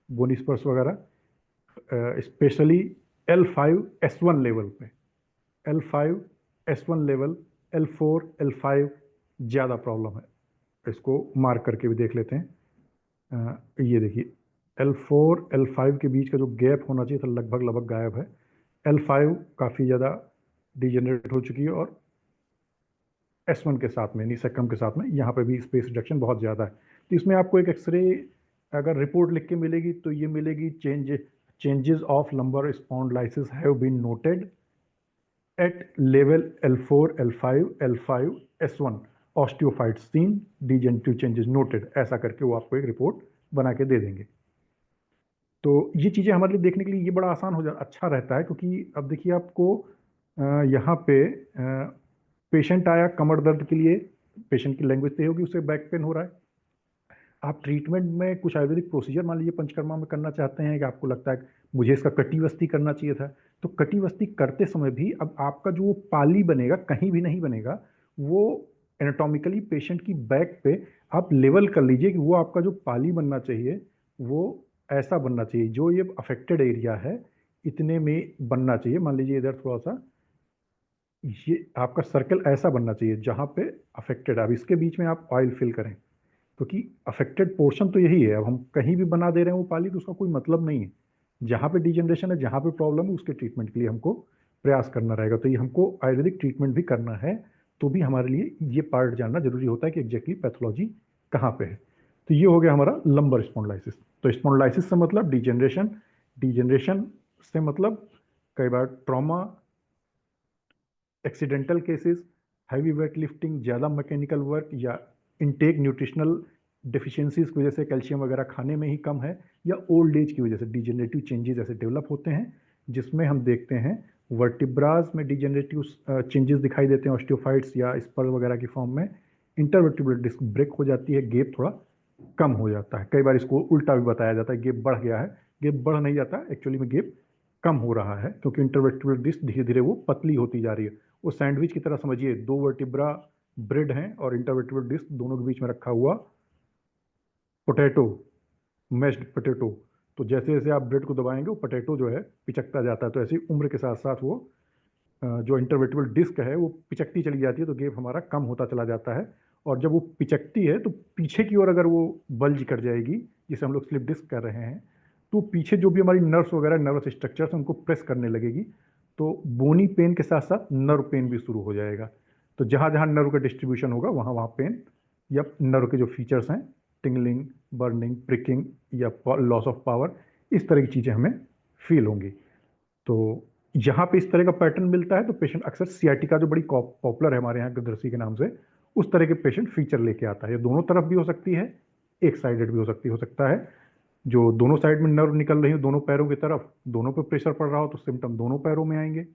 बोनी स्पर्स वगैरह, स्पेशली L5 S1 लेवल पे, L5 S1 level, L4 L5 ज़्यादा प्रॉब्लम है। इसको मार्क करके भी देख लेते हैं। ये देखिए L4 L5 के बीच का जो गैप होना चाहिए था लगभग लगभग गायब है। L5 काफ़ी ज़्यादा डिजेनरेट हो चुकी है, और S1 के साथ में यानी सेक्रम के साथ में यहाँ पे भी स्पेस रिडक्शन बहुत ज़्यादा है। तो इसमें आपको एक एक्सरे अगर रिपोर्ट लिख के मिलेगी तो ये मिलेगी, changes of lumbar spondylosis have been noted at level L4 L5 L5 S1 osteophyte seen, degenerative changes noted, ऐसा करके वो आपको एक रिपोर्ट बना के दे देंगे। तो ये चीज़ें हमारे लिए देखने के लिए ये बड़ा आसान हो जा अच्छा रहता है, क्योंकि अब देखिए आपको यहाँ पे पेशेंट आया कमर दर्द के लिए, पेशेंट की लैंग्वेज तो ये होगी उसे बैक पेन हो रहा है। आप ट्रीटमेंट में कुछ आयुर्वेदिक प्रोसीजर मान लीजिए पंचकर्मा में करना चाहते हैं, कि आपको लगता है कि मुझे इसका कटिवस्ती करना चाहिए था, तो कटिवस्ती करते समय भी अब आपका जो पाली बनेगा कहीं भी नहीं बनेगा, वो एनाटॉमिकली पेशेंट की बैक पे आप लेवल कर लीजिए कि वो आपका जो पाली बनना चाहिए वो ऐसा बनना चाहिए, जो ये अफेक्टेड एरिया है इतने में बनना चाहिए। मान लीजिए इधर थोड़ा सा ये आपका सर्कल ऐसा बनना चाहिए जहाँ पे अफेक्टेड है, अब इसके बीच में आप ऑयल फिल करें, क्योंकि अफेक्टेड पोर्शन तो यही है। अब हम कहीं भी बना दे रहे हैं वो पाली तो उसका कोई मतलब नहीं है। जहाँ पे डिजेनरेशन है, जहाँ पे प्रॉब्लम है, उसके ट्रीटमेंट के लिए हमको प्रयास करना रहेगा। तो ये हमको आयुर्वेदिक ट्रीटमेंट भी करना है, तो भी हमारे लिए ये पार्ट जानना जरूरी होता है कि एग्जैक्टली पैथोलॉजी कहाँ पे है। तो ये हो गया हमारा लंबर स्पॉन्डिलाइसिस। तो स्पॉन्डिलाइसिस से मतलब डिजेनरेशन, डिजेनरेशन से मतलब कई बार trauma, accidental cases, heavy weight lifting, ज़्यादा मैकेनिकल वर्क, या इनटेक न्यूट्रिशनल डिफिशियंसीज की वजह से कैल्शियम वगैरह खाने में ही कम है, या ओल्ड एज की वजह से डिजेनरेटिव चेंजेस ऐसे डेवलप होते हैं, जिसमें हम देखते हैं वर्टिब्राज में डिजेनरेटिव चेंजेस दिखाई देते हैं ऑस्टियोफाइट्स या स्पर वगैरह की फॉर्म में। इंटरवर्टिब्रल डिस्क ब्रेक हो जाती है, गेप थोड़ा कम हो जाता है। कई बार इसको उल्टा भी बताया जाता है, गेप बढ़ गया है, गेप बढ़ नहीं जाता, एक्चुअली में गेप कम हो रहा है, क्योंकि इंटरवर्टिब्रल डिस्क धीरे धीरे वो पतली होती जा रही है। वो सैंडविच की तरह समझिए, दो वर्टिब्रा ब्रेड हैं और इंटरवर्टिब्रल डिस्क दोनों के बीच में रखा हुआ पोटैटो, मैश्ड पोटैटो, तो जैसे जैसे आप ब्रेड को दबाएंगे वो पोटैटो जो है पिचकता जाता है, तो ऐसे ही उम्र के साथ साथ वो जो इंटरवर्टिबल डिस्क है वो पिचकती चली जाती है, तो गैप हमारा कम होता चला जाता है। और जब वो पिचकती है तो पीछे की ओर अगर वो बल्ज कर जाएगी, जिसे हम लोग स्लिप डिस्क कर रहे हैं, तो पीछे जो भी हमारी नर्व्स वगैरह नर्वस स्ट्रक्चर्स उनको प्रेस करने लगेगी, तो बोनी पेन के साथ साथ नर्व पेन भी शुरू हो जाएगा। तो जहाँ जहाँ नर्व का डिस्ट्रीब्यूशन होगा वहाँ वहाँ पेन या नर्व के जो फीचर्स हैं, टिंगलिंग, बर्निंग, प्रिकिंग या लॉस ऑफ पावर, इस तरह की चीज़ें हमें फील होंगी। तो यहाँ पे इस तरह का पैटर्न मिलता है, तो पेशेंट अक्सर सियाटिका जो बड़ी पॉपुलर है हमारे यहाँ गदरसी के नाम से, उस तरह के पेशेंट फीचर लेके आता है। ये दोनों तरफ भी हो सकती है, एक साइडेड भी हो सकता है। जो दोनों साइड में नर्व निकल रही हो दोनों पैरों की तरफ, दोनों पे प्रेशर पड़ रहा हो तो सिम्टम दोनों पैरों में आएंगे।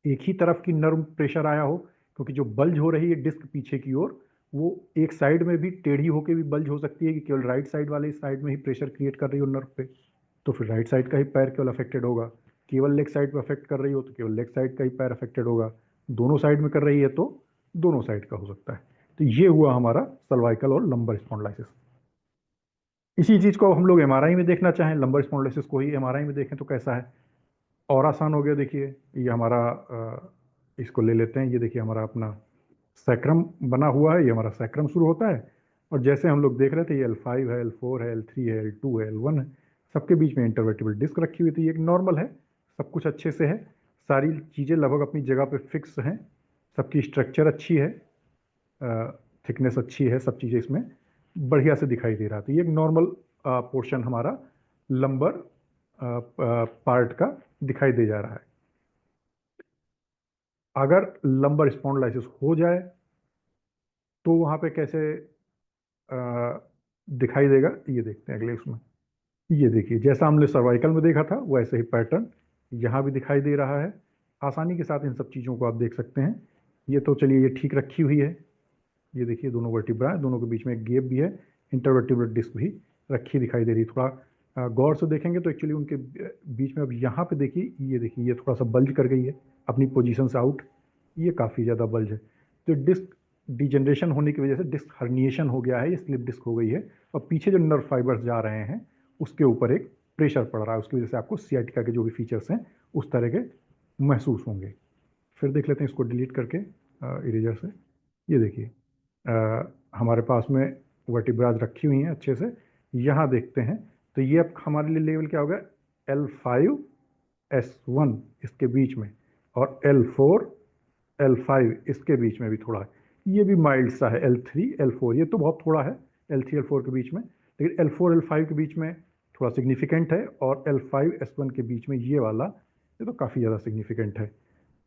एक ही तरफ की नर्व प्रेशर आया हो, क्योंकि जो बल्ज हो रही है डिस्क पीछे की ओर, वो एक साइड में भी टेढ़ी होकर भी बल्ज हो सकती है कि केवल राइट साइड वाले साइड में ही प्रेशर क्रिएट कर रही हो नर्व पे, तो फिर राइट साइड का ही पैर केवल अफेक्टेड होगा। केवल लेग साइड पे अफेक्ट कर रही हो तो केवल लेग साइड का ही पैर अफेक्टेड होगा। दोनों साइड में कर रही है तो दोनों साइड का हो सकता है। तो ये हुआ हमारा सर्वाइकल और लंबर स्पॉन्डिलाइसिस। इसी चीज़ को हम लोग एमआरआई में देखना चाहें, लंबर स्पॉन्डिलाइसिस को ही एमआरआई में देखें तो कैसा है, और आसान हो गया। देखिए ये हमारा इसको ले लेते हैं, ये देखिए हमारा अपना सैक्रम बना हुआ है, ये हमारा सैक्रम शुरू होता है, और जैसे हम लोग देख रहे थे ये L5 है, L4 है, L3 है, L2 है, L1 है, सबके बीच में इंटरवर्टिबल डिस्क रखी हुई थी। ये एक नॉर्मल है, सब कुछ अच्छे से है, सारी चीज़ें लगभग अपनी जगह पे फिक्स हैं, सबकी स्ट्रक्चर अच्छी है, थिकनेस अच्छी है, सब चीज़ें इसमें बढ़िया से दिखाई दे रहा था। ये एक नॉर्मल पोर्शन हमारा लंबर पार्ट का दिखाई दे जा रहा है। अगर लंबर स्पॉन्डिलाइसिस हो जाए तो वहाँ पे कैसे दिखाई देगा, ये देखते हैं अगले उसमें। ये देखिए जैसा हमने सर्वाइकल में देखा था वैसे ही पैटर्न यहाँ भी दिखाई दे रहा है। आसानी के साथ इन सब चीज़ों को आप देख सकते हैं। ये तो चलिए ये ठीक रखी हुई है, ये देखिए दोनों वर्टिब्रा हैं, दोनों के बीच में एक गैप भी है, इंटरवर्टिब्रल डिस्क भी रखी दिखाई दे रही है। थोड़ा गौर से देखेंगे तो एक्चुअली उनके बीच में अब यहाँ पे देखिए, ये देखिए ये थोड़ा सा बल्ज कर गई है अपनी पोजीशन से आउट, ये काफ़ी ज़्यादा बल्ज है। तो डिस्क डिजनरेशन होने की वजह से डिस्क हर्निएशन हो गया है, ये स्लिप डिस्क हो गई है, और पीछे जो नर्व फाइबर्स जा रहे हैं उसके ऊपर एक प्रेशर पड़ रहा है, उसकी वजह से आपको सियाटिका के जो भी फीचर्स हैं उस तरह के महसूस होंगे। फिर देख लेते हैं इसको डिलीट करके इरेजर से। ये देखिए हमारे पास में वर्टिब्राज रखी हुई हैं अच्छे से, यहाँ देखते हैं तो ये अब हमारे लिए लेवल क्या होगा, L5 S1 इसके बीच में, और L4 L5 इसके बीच में भी थोड़ा है, ये भी माइल्ड सा है। L3 L4 ये तो बहुत थोड़ा है, L3 L4 के बीच में, लेकिन L4 L5 के बीच में थोड़ा सिग्निफिकेंट है, और L5 S1 के बीच में ये वाला ये तो काफ़ी ज़्यादा सिग्निफिकेंट है।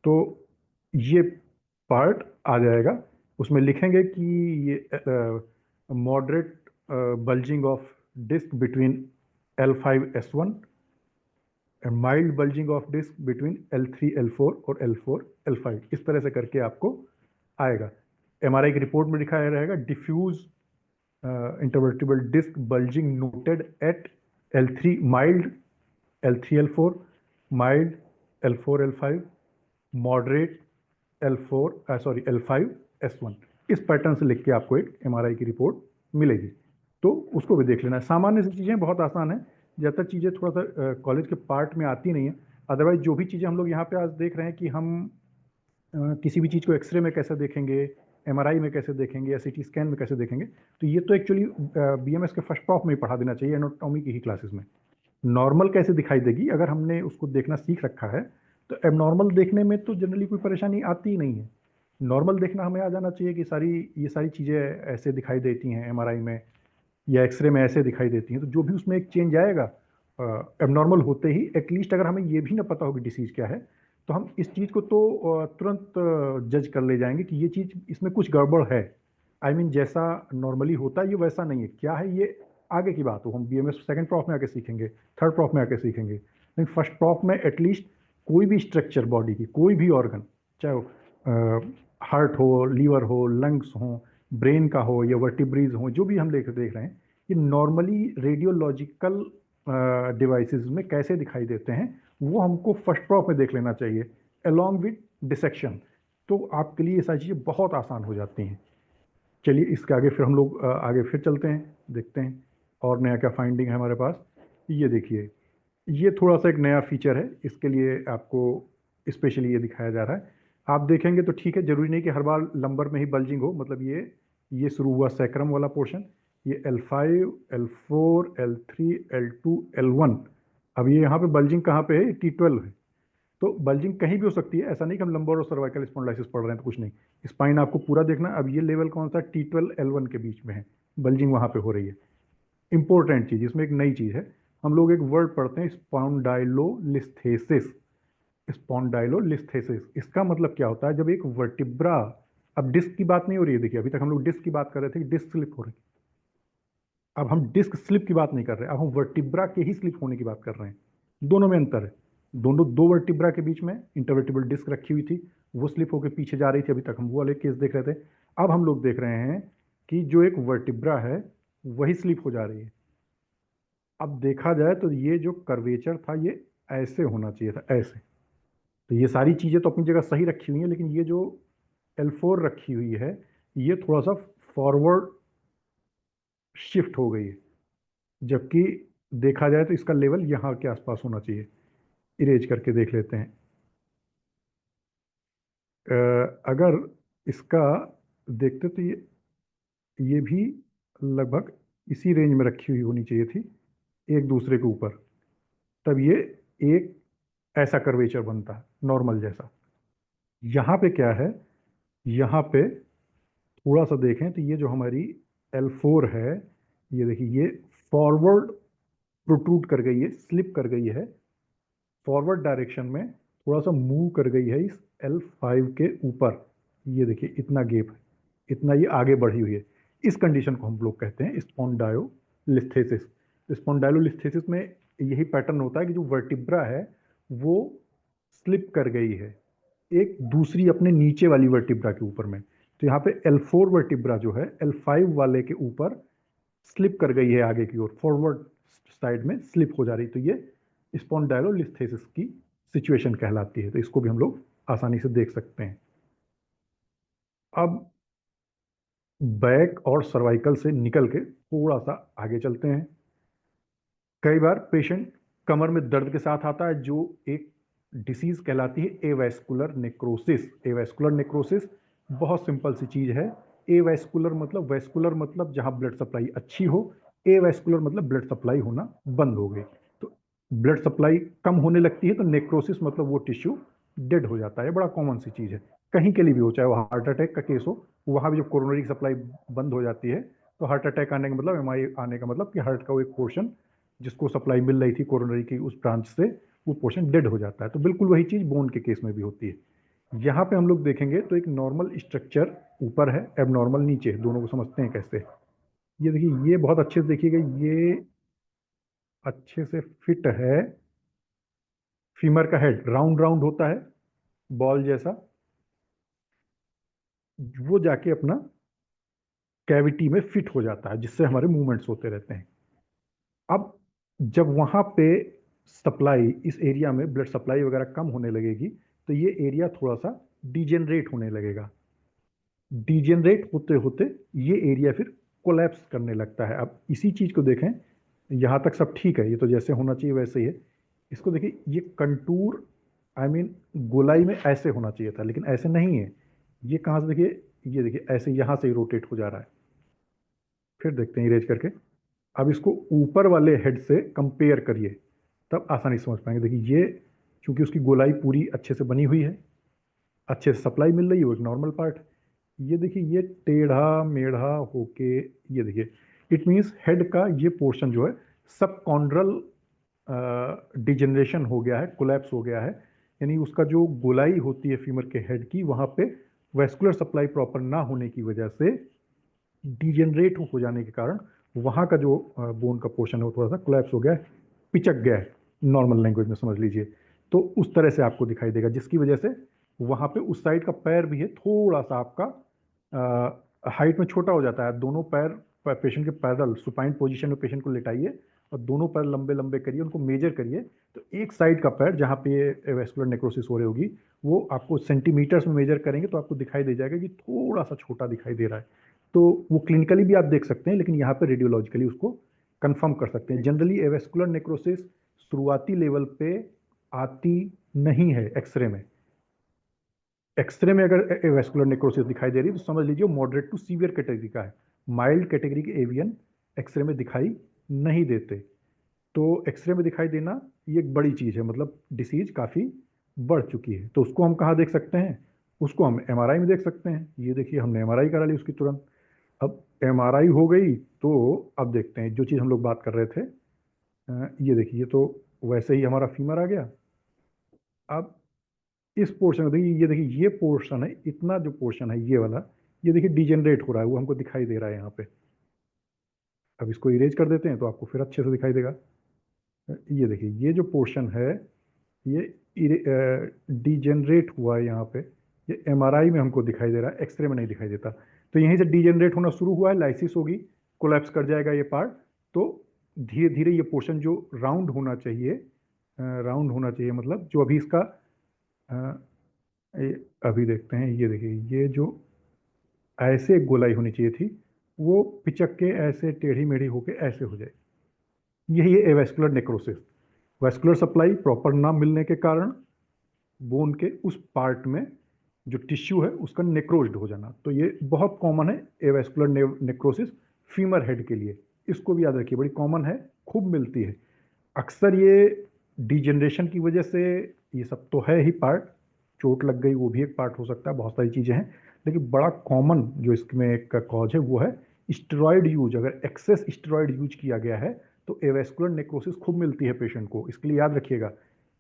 तो ये पार्ट आ जाएगा, उसमें लिखेंगे कि ये moderate bulging of disc between L5 S1 and mild bulging of disc between L3 L4 और L4 L5, इस तरह से करके आपको आएगा। एमआरआई की रिपोर्ट में दिखाया रहेगा diffuse intervertebral disc bulging noted at L3 mild, L3 L4 mild, L4 L5 moderate, L5 S1, इस पैटर्न से लिख के आपको एक एमआरआई की रिपोर्ट मिलेगी, तो उसको भी देख लेना है। सामान्य सी चीज़ें बहुत आसान है, जब तक चीज़ें थोड़ा सा कॉलेज के पार्ट में आती नहीं है। अदरवाइज जो भी चीज़ें हम लोग यहाँ पे आज देख रहे हैं कि हम किसी भी चीज़ को एक्सरे में कैसे देखेंगे, एमआरआई में कैसे देखेंगे, या सीटी स्कैन में कैसे देखेंगे, तो ये तो एक्चुअली बीएमएस के फर्स्ट प्रॉफ में ही पढ़ा देना चाहिए, एनाटॉमी की ही क्लासेस में। नॉर्मल कैसे दिखाई देगी अगर हमने उसको देखना सीख रखा है, तो एबनॉर्मल देखने में तो जनरली कोई परेशानी आती ही नहीं है। नॉर्मल देखना हमें आ जाना चाहिए कि ये सारी चीज़ें ऐसे दिखाई देती हैं एमआरआई में, या एक्सरे में ऐसे दिखाई देती हैं, तो जो भी उसमें एक चेंज आएगा एबनॉर्मल होते ही, एटलीस्ट अगर हमें ये भी ना पता हो कि डिसीज़ क्या है, तो हम इस चीज़ को तो तुरंत जज कर ले जाएंगे कि ये चीज़ इसमें कुछ गड़बड़ है। आई मीन जैसा नॉर्मली होता है ये वैसा नहीं है, क्या है ये आगे की बात हो, हम बीएमएस सेकंड प्रॉफ में आके सीखेंगे, थर्ड प्रॉफ में आके सीखेंगे, लेकिन फर्स्ट प्रॉफ में एटलीस्ट कोई भी स्ट्रक्चर बॉडी की, कोई भी ऑर्गन, चाहे वो हार्ट हो, लीवर हो, लंग्स हो, ब्रेन का हो, या वर्टिब्रीज हो, जो भी हम देख रहे हैं, ये नॉर्मली रेडियोलॉजिकल डिवाइसेस में कैसे दिखाई देते हैं, वो हमको फर्स्ट प्रॉफ में देख लेना चाहिए अलॉन्ग विद डिसेक्शन, तो आपके लिए ये सारी चीज़ें बहुत आसान हो जाती हैं। चलिए इसके आगे फिर हम लोग आगे फिर चलते हैं, देखते हैं और नया क्या फाइंडिंग है हमारे पास। ये देखिए, ये थोड़ा सा एक नया फीचर है, इसके लिए आपको स्पेशली ये दिखाया जा रहा है। आप देखेंगे तो ठीक है, जरूरी नहीं कि हर बार लंबर में ही बल्जिंग हो, मतलब ये शुरू हुआ सैक्रम वाला पोर्शन, ये L5, L4, L3, L2, L1। अब ये यहाँ पे बल्जिंग कहाँ पे है? T12 है। तो बल्जिंग कहीं भी हो सकती है, ऐसा नहीं कि हम लंबर और सर्वाइकल स्पॉन्डिलाइसिस पढ़ रहे हैं तो कुछ नहीं। स्पाइन आपको पूरा देखना। अब ये लेवल कौन सा? T12 L1 के बीच में है, बल्जिंग वहाँ पे हो रही है। इंपॉर्टेंट चीज, इसमें एक नई चीज है। हम लोग एक वर्ड पढ़ते हैं, स्पॉन्डाइलोलिस्थेसिस। स्पॉन्डाइलोलिस्थेसिस, इसका मतलब क्या होता है? जब एक वर्टिब्रा, अब डिस्क की बात नहीं हो रही है, देखिए अभी तक हम लोग डिस्क की बात कर रहे थे कि डिस्क स्लिप हो रही है। अब हम डिस्क स्लिप की बात नहीं कर रहे, अब हम वर्टिब्रा के ही स्लिप होने की बात कर रहे हैं। दोनों में अंतर है। दोनों दो वर्टिब्रा के बीच में इंटरवर्टिबल डिस्क रखी हुई थी, वो स्लिप होकर पीछे जा रही थी। अभी तक हम वो वाले केस देख रहे थे। अब हम लोग देख रहे हैं कि जो एक वर्टिब्रा है वही स्लिप हो जा रही है। अब देखा जाए तो ये जो कर्वेचर था ये ऐसे होना चाहिए था, ऐसे। तो ये सारी चीज़ें तो अपनी जगह सही रखी हुई हैं, लेकिन ये जो L4 रखी हुई है ये थोड़ा सा फॉरवर्ड शिफ्ट हो गई है, जबकि देखा जाए तो इसका लेवल यहाँ के आसपास होना चाहिए। इरेज करके देख लेते हैं। अगर इसका देखते तो ये भी लगभग इसी रेंज में रखी हुई होनी चाहिए थी, एक दूसरे के ऊपर। तब ये एक ऐसा कर्वेचर बनता है नॉर्मल जैसा। यहाँ पे क्या है? यहाँ पे थोड़ा सा देखें तो ये जो हमारी L4 है, ये देखिए ये फॉरवर्ड प्रोट्रूड कर गई है, स्लिप कर गई है फॉरवर्ड डायरेक्शन में, थोड़ा सा मूव कर गई है इस L5 के ऊपर। ये देखिए इतना गेप है, इतना ये आगे बढ़ी हुई है। इस कंडीशन को हम लोग कहते हैं स्पॉन्डायोलिस्थेसिस। स्पॉन्डायोलिस्थेसिस में यही पैटर्न होता है कि जो वर्टिब्रा है वो स्लिप कर गई है एक दूसरी अपने नीचे वाली वर्टिब्रा के ऊपर में। तो यहाँ पे L4 वर्टिब्रा जो है L5 वाले के ऊपर स्लिप कर गई है आगे की ओर, फॉरवर्ड साइड में स्लिप हो जा रही। तो ये स्पॉन्डाइलोलिस्थेसिस की सिचुएशन कहलाती है। तो इसको भी हम लोग आसानी से देख सकते हैं। अब बैक और सर्वाइकल से निकल के थोड़ा सा आगे चलते हैं। कई बार पेशेंट कमर में दर्द के साथ आता है, जो एक डिसीज कहलाती है एवैस्कुलर नेक्रोसिस। एवैस्कुलर नेक्रोसिस बहुत सिंपल सी चीज है। एवैस्कुलर मतलब, वैस्कुलर मतलब जहां ब्लड सप्लाई अच्छी हो, एवैस्कुलर मतलब ब्लड सप्लाई होना बंद हो गई। तो ब्लड सप्लाई कम होने लगती है तो नेक्रोसिस मतलब वो टिश्यू डेड हो जाता है। बड़ा कॉमन सी चीज है, कहीं के लिए भी हो, चाहे वो हार्ट अटैक का केस हो, वहां भी जब कोरोनरी सप्लाई बंद हो जाती है तो हार्ट अटैक आने का मतलब, एमआई आने का मतलब कि हार्ट का वो एक पोर्शन जिसको सप्लाई मिल रही थी कोरोनरी की उस ब्रांच से, वो पोर्शन डेड हो जाता है। तो बिल्कुल वही चीज बोन के केस में भी होती है। यहाँ पे हम लोग देखेंगे तो एक नॉर्मल स्ट्रक्चर ऊपर है, एबनॉर्मल नीचे है। दोनों को समझते हैं कैसे? ये देखिए, ये बहुत अच्छे से देखिएगा, ये अच्छे से फिट है। फीमर का हेड राउंड राउंड होता है, बॉल जैसा, वो जाके अपना कैविटी में फिट हो जाता है, जिससे हमारे मूवमेंट्स होते रहते हैं। अब जब वहां पे सप्लाई, इस एरिया में ब्लड सप्लाई वगैरह कम होने लगेगी तो ये एरिया थोड़ा सा डिजेनरेट होने लगेगा। डिजेनरेट होते होते ये एरिया फिर कोलैप्स करने लगता है। अब इसी चीज को देखें, यहाँ तक सब ठीक है, ये तो जैसे होना चाहिए वैसे ही है। इसको देखिए, ये कंटूर, आई मीन गोलाई में ऐसे होना चाहिए था, लेकिन ऐसे नहीं है। ये कहाँ से देखिए, ये देखिए ऐसे यहाँ से ही रोटेट हो जा रहा है। फिर देखते हैं इरेज करके। अब इसको ऊपर वाले हेड से कंपेयर करिए, तब आसानी से समझ पाएंगे। देखिए ये, चूंकि उसकी गोलाई पूरी अच्छे से बनी हुई है, अच्छे से सप्लाई मिल रही है, वो एक नॉर्मल पार्ट। ये देखिए ये टेढ़ा मेढ़ा होके, ये देखिए इट मीन्स हेड का ये पोर्शन जो है सब कॉन्ड्रल डिजेनरेशन हो गया है, कोलैप्स हो गया है। यानी उसका जो गोलाई होती है फीमर के हेड की, वहां पे वेस्कुलर सप्लाई प्रॉपर ना होने की वजह से, डिजेनरेट हो जाने के कारण वहाँ का जो बोन का पोर्शन है वो थोड़ा सा कोलैप्स हो गया है, पिचक गया है, नॉर्मल लैंग्वेज में समझ लीजिए। तो उस तरह से आपको दिखाई देगा, जिसकी वजह से वहाँ पे उस साइड का पैर भी है थोड़ा सा आपका हाइट में छोटा हो जाता है। दोनों पैर पेशेंट के पैरल सुपाइन पोजीशन में पेशेंट को लेटाइए और दोनों पैर लंबे लंबे करिए, उनको मेजर करिए। तो एक साइड का पैर जहाँ पे वेस्कुलर नेक्रोसिस हो रही होगी, वो आपको सेंटीमीटर्स में मेजर करेंगे तो आपको दिखाई दे जाएगा कि थोड़ा सा छोटा दिखाई दे रहा है। तो वो क्लिनिकली भी आप देख सकते हैं, लेकिन यहाँ पे रेडियोलॉजिकली उसको कंफर्म कर सकते हैं। जनरली एवेस्कुलर नेक्रोसिस शुरुआती लेवल पे आती नहीं है एक्सरे में। एक्सरे में अगर एवेस्कुलर नेक्रोसिस दिखाई दे रही है तो समझ लीजिए मॉडरेट टू सीवियर कैटेगरी का है। माइल्ड कैटेगरी के एवियन एक्सरे में दिखाई नहीं देते। तो एक्सरे में दिखाई देना ये एक बड़ी चीज़ है, मतलब डिसीज काफ़ी बढ़ चुकी है। तो उसको हम कहाँ देख सकते हैं? उसको हम एमआरआई में देख सकते हैं। ये देखिए हमने एमआरआई करा ली उसकी तुरंत। अब एमआरआई हो गई तो अब देखते हैं जो चीज़ हम लोग बात कर रहे थे। ये देखिए ये तो वैसे ही हमारा फीमर आ गया। अब इस पोर्शन में देखिए, ये देखिए ये पोर्शन है, इतना जो पोर्शन है ये वाला, ये देखिए डिजेनरेट हो रहा है, वो हमको दिखाई दे रहा है यहाँ पे। अब इसको इरेज कर देते हैं तो आपको फिर अच्छे से दिखाई देगा। ये देखिए ये जो पोर्शन है ये डिजेनरेट हुआ है यहाँ पे। ये एमआरआई में हमको दिखाई दे रहा है, एक्सरे में नहीं दिखाई देता। तो यहीं से डिजेनरेट होना शुरू हुआ है, लाइसिस होगी, कोलैप्स कर जाएगा ये पार्ट। तो धीरे धीरे ये पोर्शन जो राउंड होना चाहिए, राउंड होना चाहिए मतलब जो अभी इसका अ, अभी देखते हैं। ये देखिए ये जो ऐसे गोलाई होनी चाहिए थी वो पिचक के ऐसे टेढ़ी मेढ़ी होके ऐसे हो जाए। यही है avascular necrosis. Vascular supply proper ना मिलने के कारण बोन के उस पार्ट में जो टिश्यू है उसका नेक्रोज्ड हो जाना। तो ये बहुत कॉमन है एवेस्कुलर नेक्रोसिस फीमर हेड के लिए। इसको भी याद रखिए, बड़ी कॉमन है, खूब मिलती है। अक्सर ये डिजेनरेशन की वजह से, ये सब तो है ही पार्ट, चोट लग गई वो भी एक पार्ट हो सकता है, बहुत सारी चीज़ें हैं। लेकिन बड़ा कॉमन जो इसमें एक कॉज है वो है स्टेरॉयड यूज। अगर एक्सेस स्टेरॉयड यूज किया गया है तो एवेस्कुलर नेक्रोसिस खूब मिलती है पेशेंट को। इसके लिए याद रखिएगा,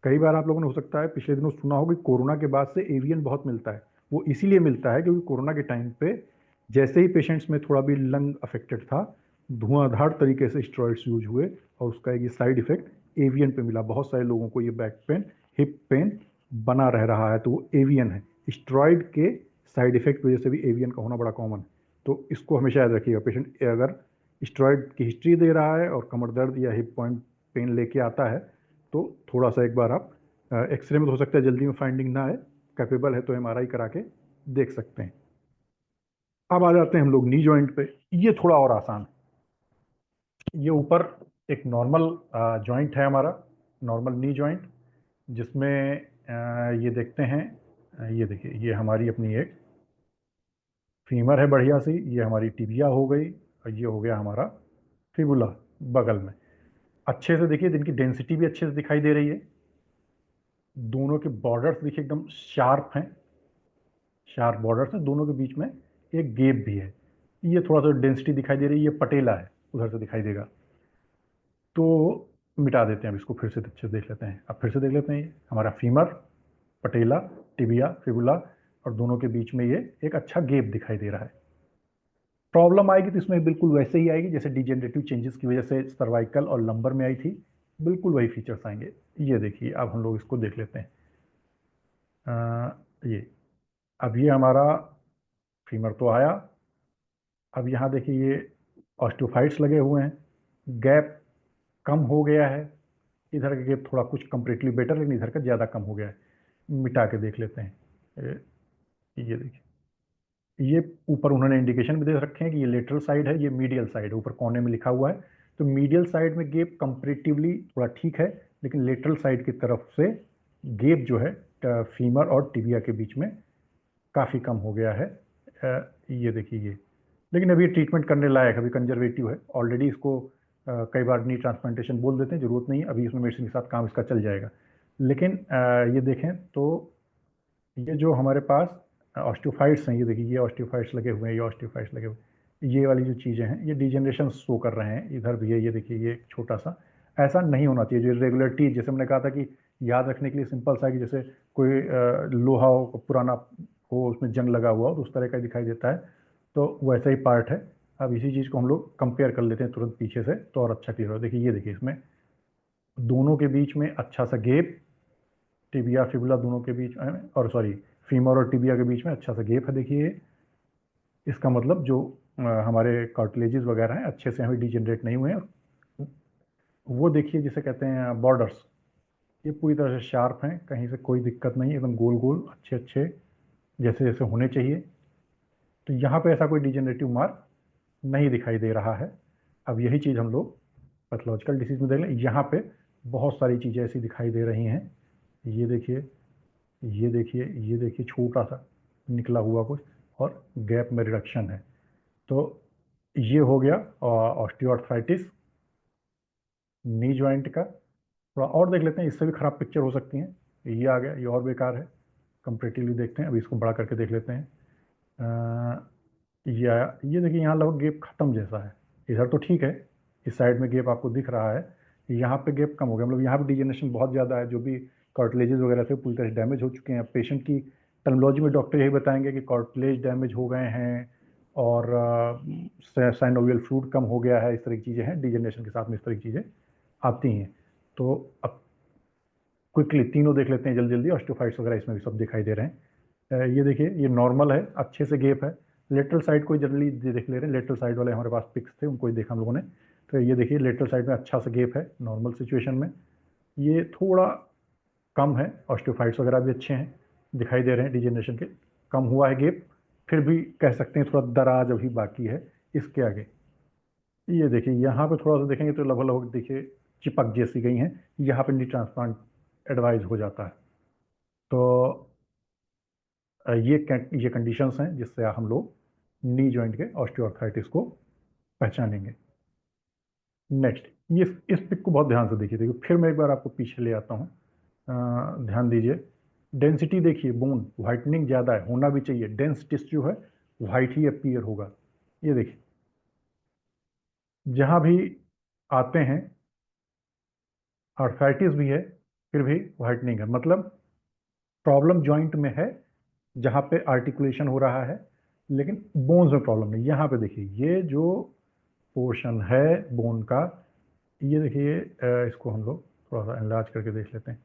कई बार आप लोगों ने हो सकता है पिछले दिनों सुना होगा कि कोरोना के बाद से एवियन बहुत मिलता है। वो इसीलिए मिलता है क्योंकि कोरोना के टाइम पे जैसे ही पेशेंट्स में थोड़ा भी लंग अफेक्टेड था, धुआंधार तरीके से स्टेरॉइड्स यूज हुए और उसका एक ये साइड इफेक्ट एवियन पे मिला। बहुत सारे लोगों को ये बैक पेन, हिप पेन बना रह रहा है, तो वो एवियन है। स्टेरॉइड के साइड इफेक्ट वजह से भी एवियन का होना बड़ा कॉमन है। तो इसको हमेशा याद रखिएगा। पेशेंट अगर स्टेरॉइड की हिस्ट्री दे रहा है और कमर दर्द या हिप पॉइंट पेन लेके आता है तो थोड़ा सा एक बार आप एक्सरे में तो हो सकता है जल्दी में फाइंडिंग ना आए, कैपेबल है तो एमआरआई करा के देख सकते हैं। अब आ जाते हैं हम लोग नी जॉइंट पे। ये थोड़ा और आसान है। ये ऊपर एक नॉर्मल जॉइंट है हमारा, नॉर्मल नी जॉइंट, जिसमें ये देखते हैं, ये देखिए ये हमारी अपनी एक फीमर है बढ़िया सी, ये हमारी टिबिया हो गई और ये हो गया हमारा फिबुला बगल में। अच्छे से देखिए इनकी डेंसिटी भी अच्छे से दिखाई दे रही है। दोनों के बॉर्डर्स देखिए एकदम शार्प हैं, शार्प बॉर्डर्स हैं, दोनों के बीच में एक गैप भी है। ये थोड़ा सा डेंसिटी दिखाई दे रही है, ये पटेला है, उधर से दिखाई देगा। तो मिटा देते हैं, अब इसको फिर से अच्छे से देख लेते हैं। अब फिर से देख लेते हैं, ये हमारा फीमर, पटेला, टिबिया, फिबुला और दोनों के बीच में ये एक अच्छा गैप दिखाई दे रहा है। प्रॉब्लम आएगी तो इसमें बिल्कुल वैसे ही आएगी जैसे डिजेनरेटिव चेंजेस की वजह से सर्वाइकल और लंबर में आई थी, बिल्कुल वही फीचर्स आएंगे। ये देखिए अब हम लोग इसको देख लेते हैं। ये अब ये हमारा फीमर तो आया। अब यहाँ देखिए ये ऑस्टियोफाइट्स लगे हुए हैं, गैप कम हो गया है। इधर का गैप थोड़ा कुछ कंपेरेटिवली बेटर, लेकिन इधर का ज़्यादा कम हो गया है। मिटा के देख लेते हैं। ये देखिए ये ऊपर उन्होंने इंडिकेशन भी दे रखे हैं कि ये लेटरल साइड है, ये मीडियल साइड है, ऊपर कोने में लिखा हुआ है। तो मीडियल साइड में गैप कंपेरेटिवली थोड़ा ठीक है, लेकिन लेटरल साइड की तरफ से गैप जो है फीमर और टिबिया के बीच में काफ़ी कम हो गया है। ये देखिए ये, लेकिन अभी ट्रीटमेंट करने लायक, अभी कंजर्वेटिव है। ऑलरेडी इसको कई बार नी ट्रांसप्लांटेशन बोल देते हैं, ज़रूरत नहीं है अभी, इसमें मेडिसिन के साथ काम इसका चल जाएगा। लेकिन ये देखें तो ये जो हमारे पास ऑस्टियोफाइट्स हैं, ये देखिए ये ऑस्टियोफाइट्स लगे हुए हैं, ये ऑस्टियोफाइट्स लगे हुए हैं, ये वाली जो चीज़ें हैं ये डिजेनरेशन शो कर रहे हैं। इधर भी है, ये देखिए ये छोटा सा, ऐसा नहीं होना चाहिए। जो रेगुलरिटी, जैसे मैंने कहा था कि याद रखने के लिए सिंपल सा है कि जैसे कोई लोहा हो पुराना हो, उसमें जंग लगा हुआ हो तो उस तरह का दिखाई देता है, तो वैसा ही पार्ट है। अब इसी चीज़ को हम लोग कंपेयर कर लेते हैं तुरंत पीछे से तो और अच्छा क्लियर हो। देखिए ये देखिए इसमें दोनों के बीच में अच्छा सा गैप, टिबिया फिबुला दोनों के बीच में, और सॉरी फीमर और टिबिया के बीच में अच्छा सा गैप है। देखिए इसका मतलब जो हमारे कार्टिलेजेस वगैरह हैं अच्छे से हमें डिजेनरेट नहीं हुए हैं। वो देखिए जिसे कहते हैं बॉर्डर्स, ये पूरी तरह से शार्प हैं, कहीं से कोई दिक्कत नहीं, एकदम गोल गोल अच्छे अच्छे जैसे जैसे होने चाहिए। तो यहाँ पे ऐसा कोई डिजेनरेटिव मार्क नहीं दिखाई दे रहा है। अब यही चीज़ हम लोग पैथोलॉजिकल डिसीज में देख लें, यहाँ पे बहुत सारी चीज़ें ऐसी दिखाई दे रही हैं। ये देखिए, ये देखिए, ये देखिए, छोटा सा निकला हुआ कुछ और गैप में रिडक्शन है। तो ये हो गया ऑस्टियोआर्थराइटिस नी जॉइंट का। थोड़ा और देख लेते हैं, इससे भी खराब पिक्चर हो सकती है। ये आ गया, ये और बेकार है। कंपेरेटिवली देखते हैं, अभी इसको बड़ा करके देख लेते हैं। ये आया, ये देखिए यहाँ लगभग गैप खत्म जैसा है। इधर तो ठीक है, इस साइड में गैप आपको दिख रहा है, यहाँ पे गैप कम हो गया, मतलब यहाँ पे डिजेनरेशन बहुत ज़्यादा है। जो भी कार्टिलेजेस वगैरह थे पूरी तरह डैमेज हो चुके हैं। पेशेंट की टर्मिनोलॉजी में डॉक्टर यही बताएंगे कि कार्टिलेज डैमेज हो गए हैं और साइनोवियल फ्लूइड कम हो गया है। इस तरह की चीज़ें हैं, डिजेनरेशन के साथ में इस तरह की चीज़ें आती हैं। तो अब क्विकली तीनों देख लेते हैं जल्दी जल्दी। ऑस्टियोफाइट्स वगैरह इसमें भी सब दिखाई दे रहे हैं। ये देखिए, ये नॉर्मल है, अच्छे से गैप है। लेटरल साइड को जनरली देख ले रहे हैं, लेटरल साइड वाले हमारे पास पिक्स थे, उनको ही देखा हम लोगों ने। तो ये देखिए, लेटरल साइड में अच्छा सा गैप है नॉर्मल सिचुएशन में। ये थोड़ा कम है, ऑस्टियोफाइट्स वगैरह भी अच्छे हैं, दिखाई दे रहे हैं डिजेनरेशन के, कम हुआ है गैप। फिर भी कह सकते हैं थोड़ा दराज अभी बाकी है इसके आगे। ये देखिए, यहाँ पे थोड़ा सा देखेंगे तो लगभग लगभग देखिए चिपक जैसी गई हैं। यहाँ पे नी ट्रांसप्लांट एडवाइज हो जाता है। तो ये कंडीशंस हैं जिससे हम लोग नी जॉइंट के ऑस्टियोआर्थराइटिस को पहचानेंगे। नेक्स्ट, ये इस पिक को बहुत ध्यान से देखिए। देखिए फिर मैं एक बार आपको पीछे ले आता हूँ, ध्यान दीजिए। डेंसिटी देखिए, बोन वाइटनिंग ज़्यादा है, होना भी चाहिए। डेंस टिश्यू है, वाइट ही अपीयर होगा। ये देखिए, जहाँ भी आते हैं आर्थराइटिस भी है, फिर भी वाइटनिंग है, मतलब प्रॉब्लम जॉइंट में है जहाँ पे आर्टिकुलेशन हो रहा है, लेकिन बोन्स में प्रॉब्लम नहीं। यहाँ पे देखिए, ये जो पोर्शन है बोन का, ये देखिए, इसको हम लोग थोड़ा सा एनलार्ज करके देख लेते हैं।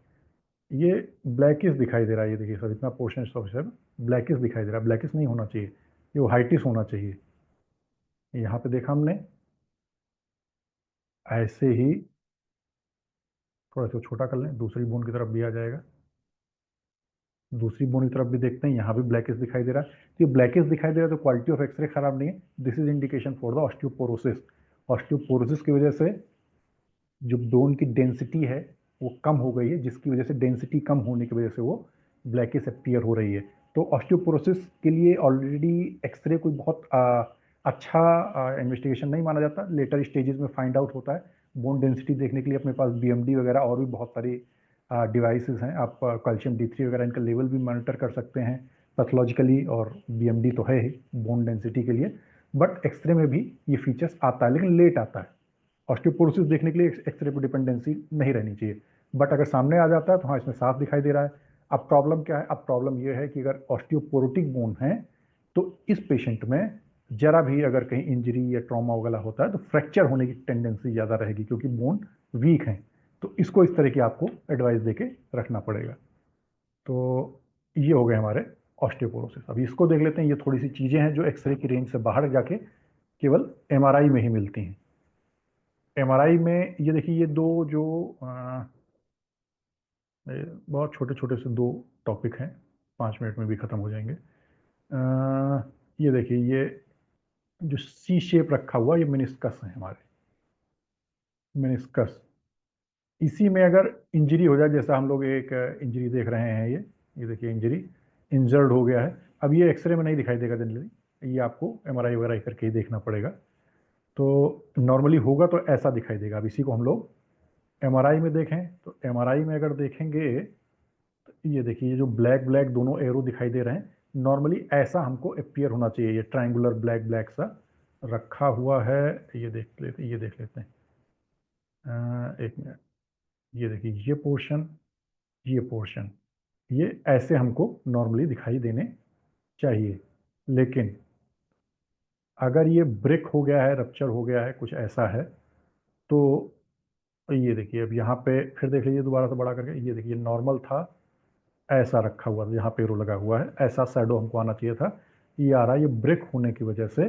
ये ब्लैकिश दिखाई दे रहा है। ये देखिए सर, इतना पोर्शन सब ब्लैकिश दिखाई दे रहा है। ब्लैकिश नहीं होना चाहिए, ये व्हाइटिश होना चाहिए। यहाँ पे देखा हमने, ऐसे ही थोड़ा सा छोटा कर लें, दूसरी बोन की तरफ भी आ जाएगा। दूसरी बोन की तरफ भी देखते हैं, यहाँ भी ब्लैकिश दिखाई दे रहा है। तो ये ब्लैकिश दिखाई दे रहा है तो क्वालिटी ऑफ एक्सरे खराब नहीं है। This is indication for the osteoporosis. Osteoporosis की वजह से जो बोन की डेंसिटी है वो कम हो गई है, जिसकी वजह से डेंसिटी कम होने की वजह से वो ब्लैकिश अपीयर हो रही है। तो ऑस्टियोपोरोसिस के लिए ऑलरेडी एक्सरे कोई बहुत अच्छा इन्वेस्टिगेशन नहीं माना जाता। लेटर स्टेजेस में फाइंड आउट होता है। बोन डेंसिटी देखने के लिए अपने पास बीएमडी वगैरह और भी बहुत सारी डिवाइसेस हैं। आप कैल्शियम D3 वगैरह इनका लेवल भी मॉनिटर कर सकते हैं पैथोलॉजिकली, और बीएमडी तो है ही बोन डेंसिटी के लिए। बट एक्सरे में भी ये फीचर्स आता है, लेकिन लेट आता है। ऑस्टियोपोरोसिस देखने के लिए एक्सरे पर डिपेंडेंसी नहीं रहनी चाहिए। बट अगर सामने आ जाता है तो हाँ, इसमें साफ दिखाई दे रहा है। अब प्रॉब्लम क्या है? अब प्रॉब्लम यह है कि अगर ऑस्टियोपोरोटिक बोन है तो इस पेशेंट में जरा भी अगर कहीं इंजरी या ट्रॉमा वगैरह होता है तो फ्रैक्चर होने की टेंडेंसी ज़्यादा रहेगी, क्योंकि बोन वीक है। तो इसको इस तरह की आपको एडवाइस देके रखना पड़ेगा। तो ये हो गए हमारे ऑस्टियोपोरोसिस। अभी इसको देख लेते हैं। ये थोड़ी सी चीज़ें हैं जो एक्सरे की रेंज से बाहर जाके केवल एमआरआई में ही मिलती हैं। एमआरआई में ये देखिए, ये दो जो बहुत छोटे छोटे से दो टॉपिक हैं, 5 मिनट में भी ख़त्म हो जाएंगे। ये देखिए, ये जो सी शेप रखा हुआ, ये मेनिस्कस है हमारे। मेनिस्कस, इसी में अगर इंजरी हो जाए, जैसा हम लोग एक इंजरी देख रहे हैं, ये देखिए इंजरी, इंजर्ड हो गया है। अब ये एक्सरे में नहीं दिखाई देगा जनरली, ये आपको एमआरआई वगैरह करके ही देखना पड़ेगा। तो नॉर्मली होगा तो ऐसा दिखाई देगा। अब इसी को हम लोग एमआरआई में देखें तो एमआरआई में अगर देखेंगे, ये देखिए, ये जो ब्लैक ब्लैक दोनों एरो दिखाई दे रहे हैं, नॉर्मली ऐसा हमको अपीयर होना चाहिए। ये ट्रायंगुलर ब्लैक ब्लैक सा रखा हुआ है। ये देख लेते हैं, एक मिनट। ये देखिए, ये पोर्शन ये ऐसे हमको नॉर्मली दिखाई देने चाहिए। लेकिन अगर ये ब्रेक हो गया है, रप्चर हो गया है, कुछ ऐसा है, तो ये देखिए, अब यहाँ पे फिर देख लीजिए दोबारा से बड़ा करके। ये देखिए, नॉर्मल था, ऐसा रखा हुआ था, यहाँ पे एरो लगा हुआ है, ऐसा शैडो हमको आना चाहिए था। ये आ रहा है, ये ब्रेक होने की वजह से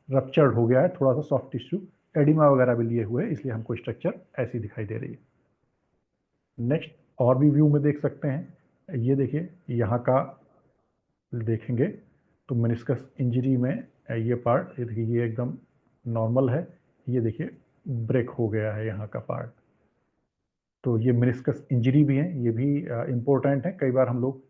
रप्चर्ड हो गया है। थोड़ा सा सॉफ्ट टिश्यू, एडिमा वगैरह भी लिए हुए, इसलिए हमको स्ट्रक्चर ऐसी दिखाई दे रही है। नेक्स्ट, और भी व्यू में देख सकते हैं। ये देखिए, यहाँ का देखेंगे तो मेनिस्कस इंजरी में ये पार्ट, ये देखिए, ये एकदम नॉर्मल है। ये देखिए, ब्रेक हो गया है यहाँ का पार्ट। तो ये मेनिस्कस इंजरी भी है, ये भी इम्पोर्टेंट है। कई बार हम लोग,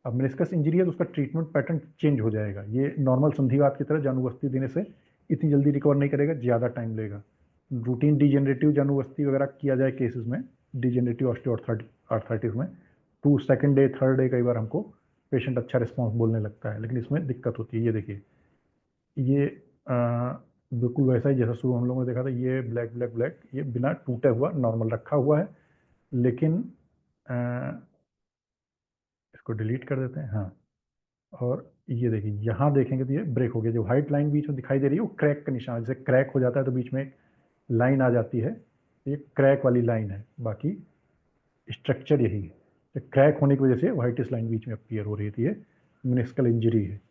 अब मेनिस्कस इंजरी है तो उसका ट्रीटमेंट पैटर्न चेंज हो जाएगा। ये नॉर्मल संधिवात की तरह जानुवस्ती देने से इतनी जल्दी रिकवर नहीं करेगा, ज़्यादा टाइम लेगा। रूटीन डिजेनरेटिव जानुवस्ती वगैरह किया जाए केसेस में, डिजेनरेटिव ऑस्टियोआर्थराइटिस में, two second day third day कई बार हमको पेशेंट अच्छा रिस्पॉन्स बोलने लगता है, लेकिन इसमें दिक्कत होती है। ये देखिए, ये बिल्कुल वैसा ही जैसा शुरू हम लोगों ने देखा था। ये ब्लैक ब्लैक ब्लैक, ये बिना टूटे हुआ नॉर्मल रखा हुआ है, लेकिन इसको डिलीट कर देते हैं। हाँ, और ये देखिए यहाँ देखेंगे तो ये ब्रेक हो गया। जो व्हाइट लाइन बीच में दिखाई दे रही है वो क्रैक का निशान, जैसे क्रैक हो जाता है तो बीच में एक लाइन आ जाती है, ये क्रैक वाली लाइन है। बाकी स्ट्रक्चर यही है, तो क्रैक होने की वजह से व्हाइटिश लाइन बीच में अपीयर हो रही थी। ये मेनिस्कल इंजरी है।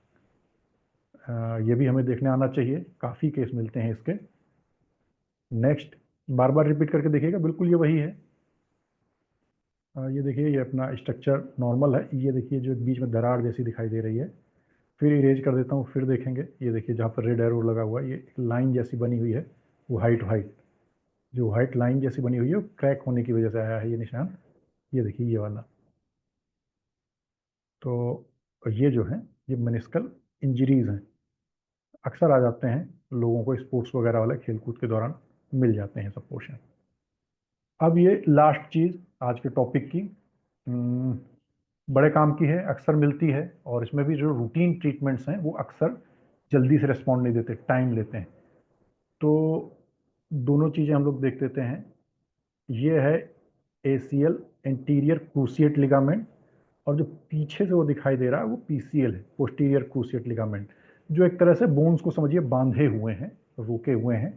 ये भी हमें देखने आना चाहिए, काफ़ी केस मिलते हैं इसके। नेक्स्ट, बार बार रिपीट करके देखिएगा, बिल्कुल ये वही है। ये देखिए, ये अपना स्ट्रक्चर नॉर्मल है। ये देखिए जो बीच में दरार जैसी दिखाई दे रही है, फिर इरेज कर देता हूँ, फिर देखेंगे। ये देखिए जहाँ पर रेड एरो लगा हुआ है, ये लाइन जैसी बनी हुई है, वो वाइट वाइट, जो वाइट लाइन जैसी बनी हुई है वो क्रैक होने की वजह से आया है ये निशान। ये देखिए ये वाला। तो ये जो है, ये मेनिस्कल इंजरीज हैं, अक्सर आ जाते हैं लोगों को, स्पोर्ट्स वगैरह वाले खेल कूद के दौरान मिल जाते हैं सब पोर्शन। अब ये लास्ट चीज़ आज के टॉपिक की, बड़े काम की है, अक्सर मिलती है, और इसमें भी जो रूटीन ट्रीटमेंट्स हैं वो अक्सर जल्दी से रिस्पॉन्ड नहीं देते, टाइम लेते हैं। तो दोनों चीज़ें हम लोग देख लेते हैं। ये है एसीएल, एंटीरियर क्रूसिएट लिगामेंट, और जो पीछे से वो दिखाई दे रहा है वो पीसीएल है, पोस्टीरियर क्रूसिएट लिगामेंट, जो एक तरह से बोन्स को समझिए बांधे हुए हैं, रोके हुए हैं।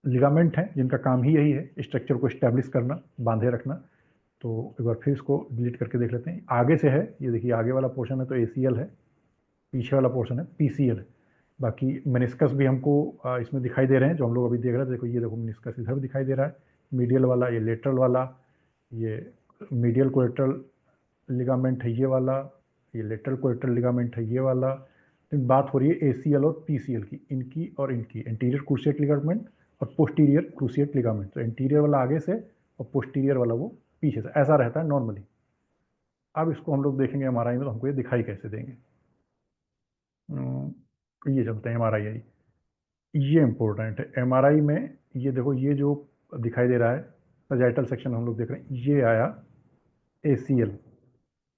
लिगामेंट हैं जिनका काम ही यही है, स्ट्रक्चर को इस्टेब्लिश करना, बांधे रखना। तो एक बार फिर इसको डिलीट करके देख लेते हैं। आगे से है, ये देखिए आगे वाला पोर्शन है तो एसीएल है, पीछे वाला पोर्शन है पीसीएल है। बाकी मेनिस्कस भी हमको इसमें दिखाई दे रहे हैं, जो हम लोग अभी देख रहे थे। देखो ये देखो, मेनिस्कस इधर भी दिखाई दे रहा है, मीडियल वाला, ये लेटरल वाला, ये मीडियल कोलेटरल लिगामेंट है ये वाला, ये लेटरल कोलेटरल लिगामेंट है ये वाला। लेकिन बात हो रही है एसीएल और पीसीएल की, इनकी और इनकी, एंटीरियर क्रूसिएट लिगामेंट और पोस्टीरियर क्रूसिएट लिगामेंट। तो एंटीरियर वाला आगे से और पोस्टीरियर वाला वो पीछे से, ऐसा रहता है नॉर्मली। अब इसको हम लोग देखेंगे एमआरआई में, तो हमको ये दिखाई कैसे देंगे। ये चलते हैं एमआरआई। ये इंपॉर्टेंट है एमआरआई में। ये देखो, ये जो दिखाई दे रहा है सजाइटल सेक्शन हम लोग देख रहे हैं, ये आया एसीएल,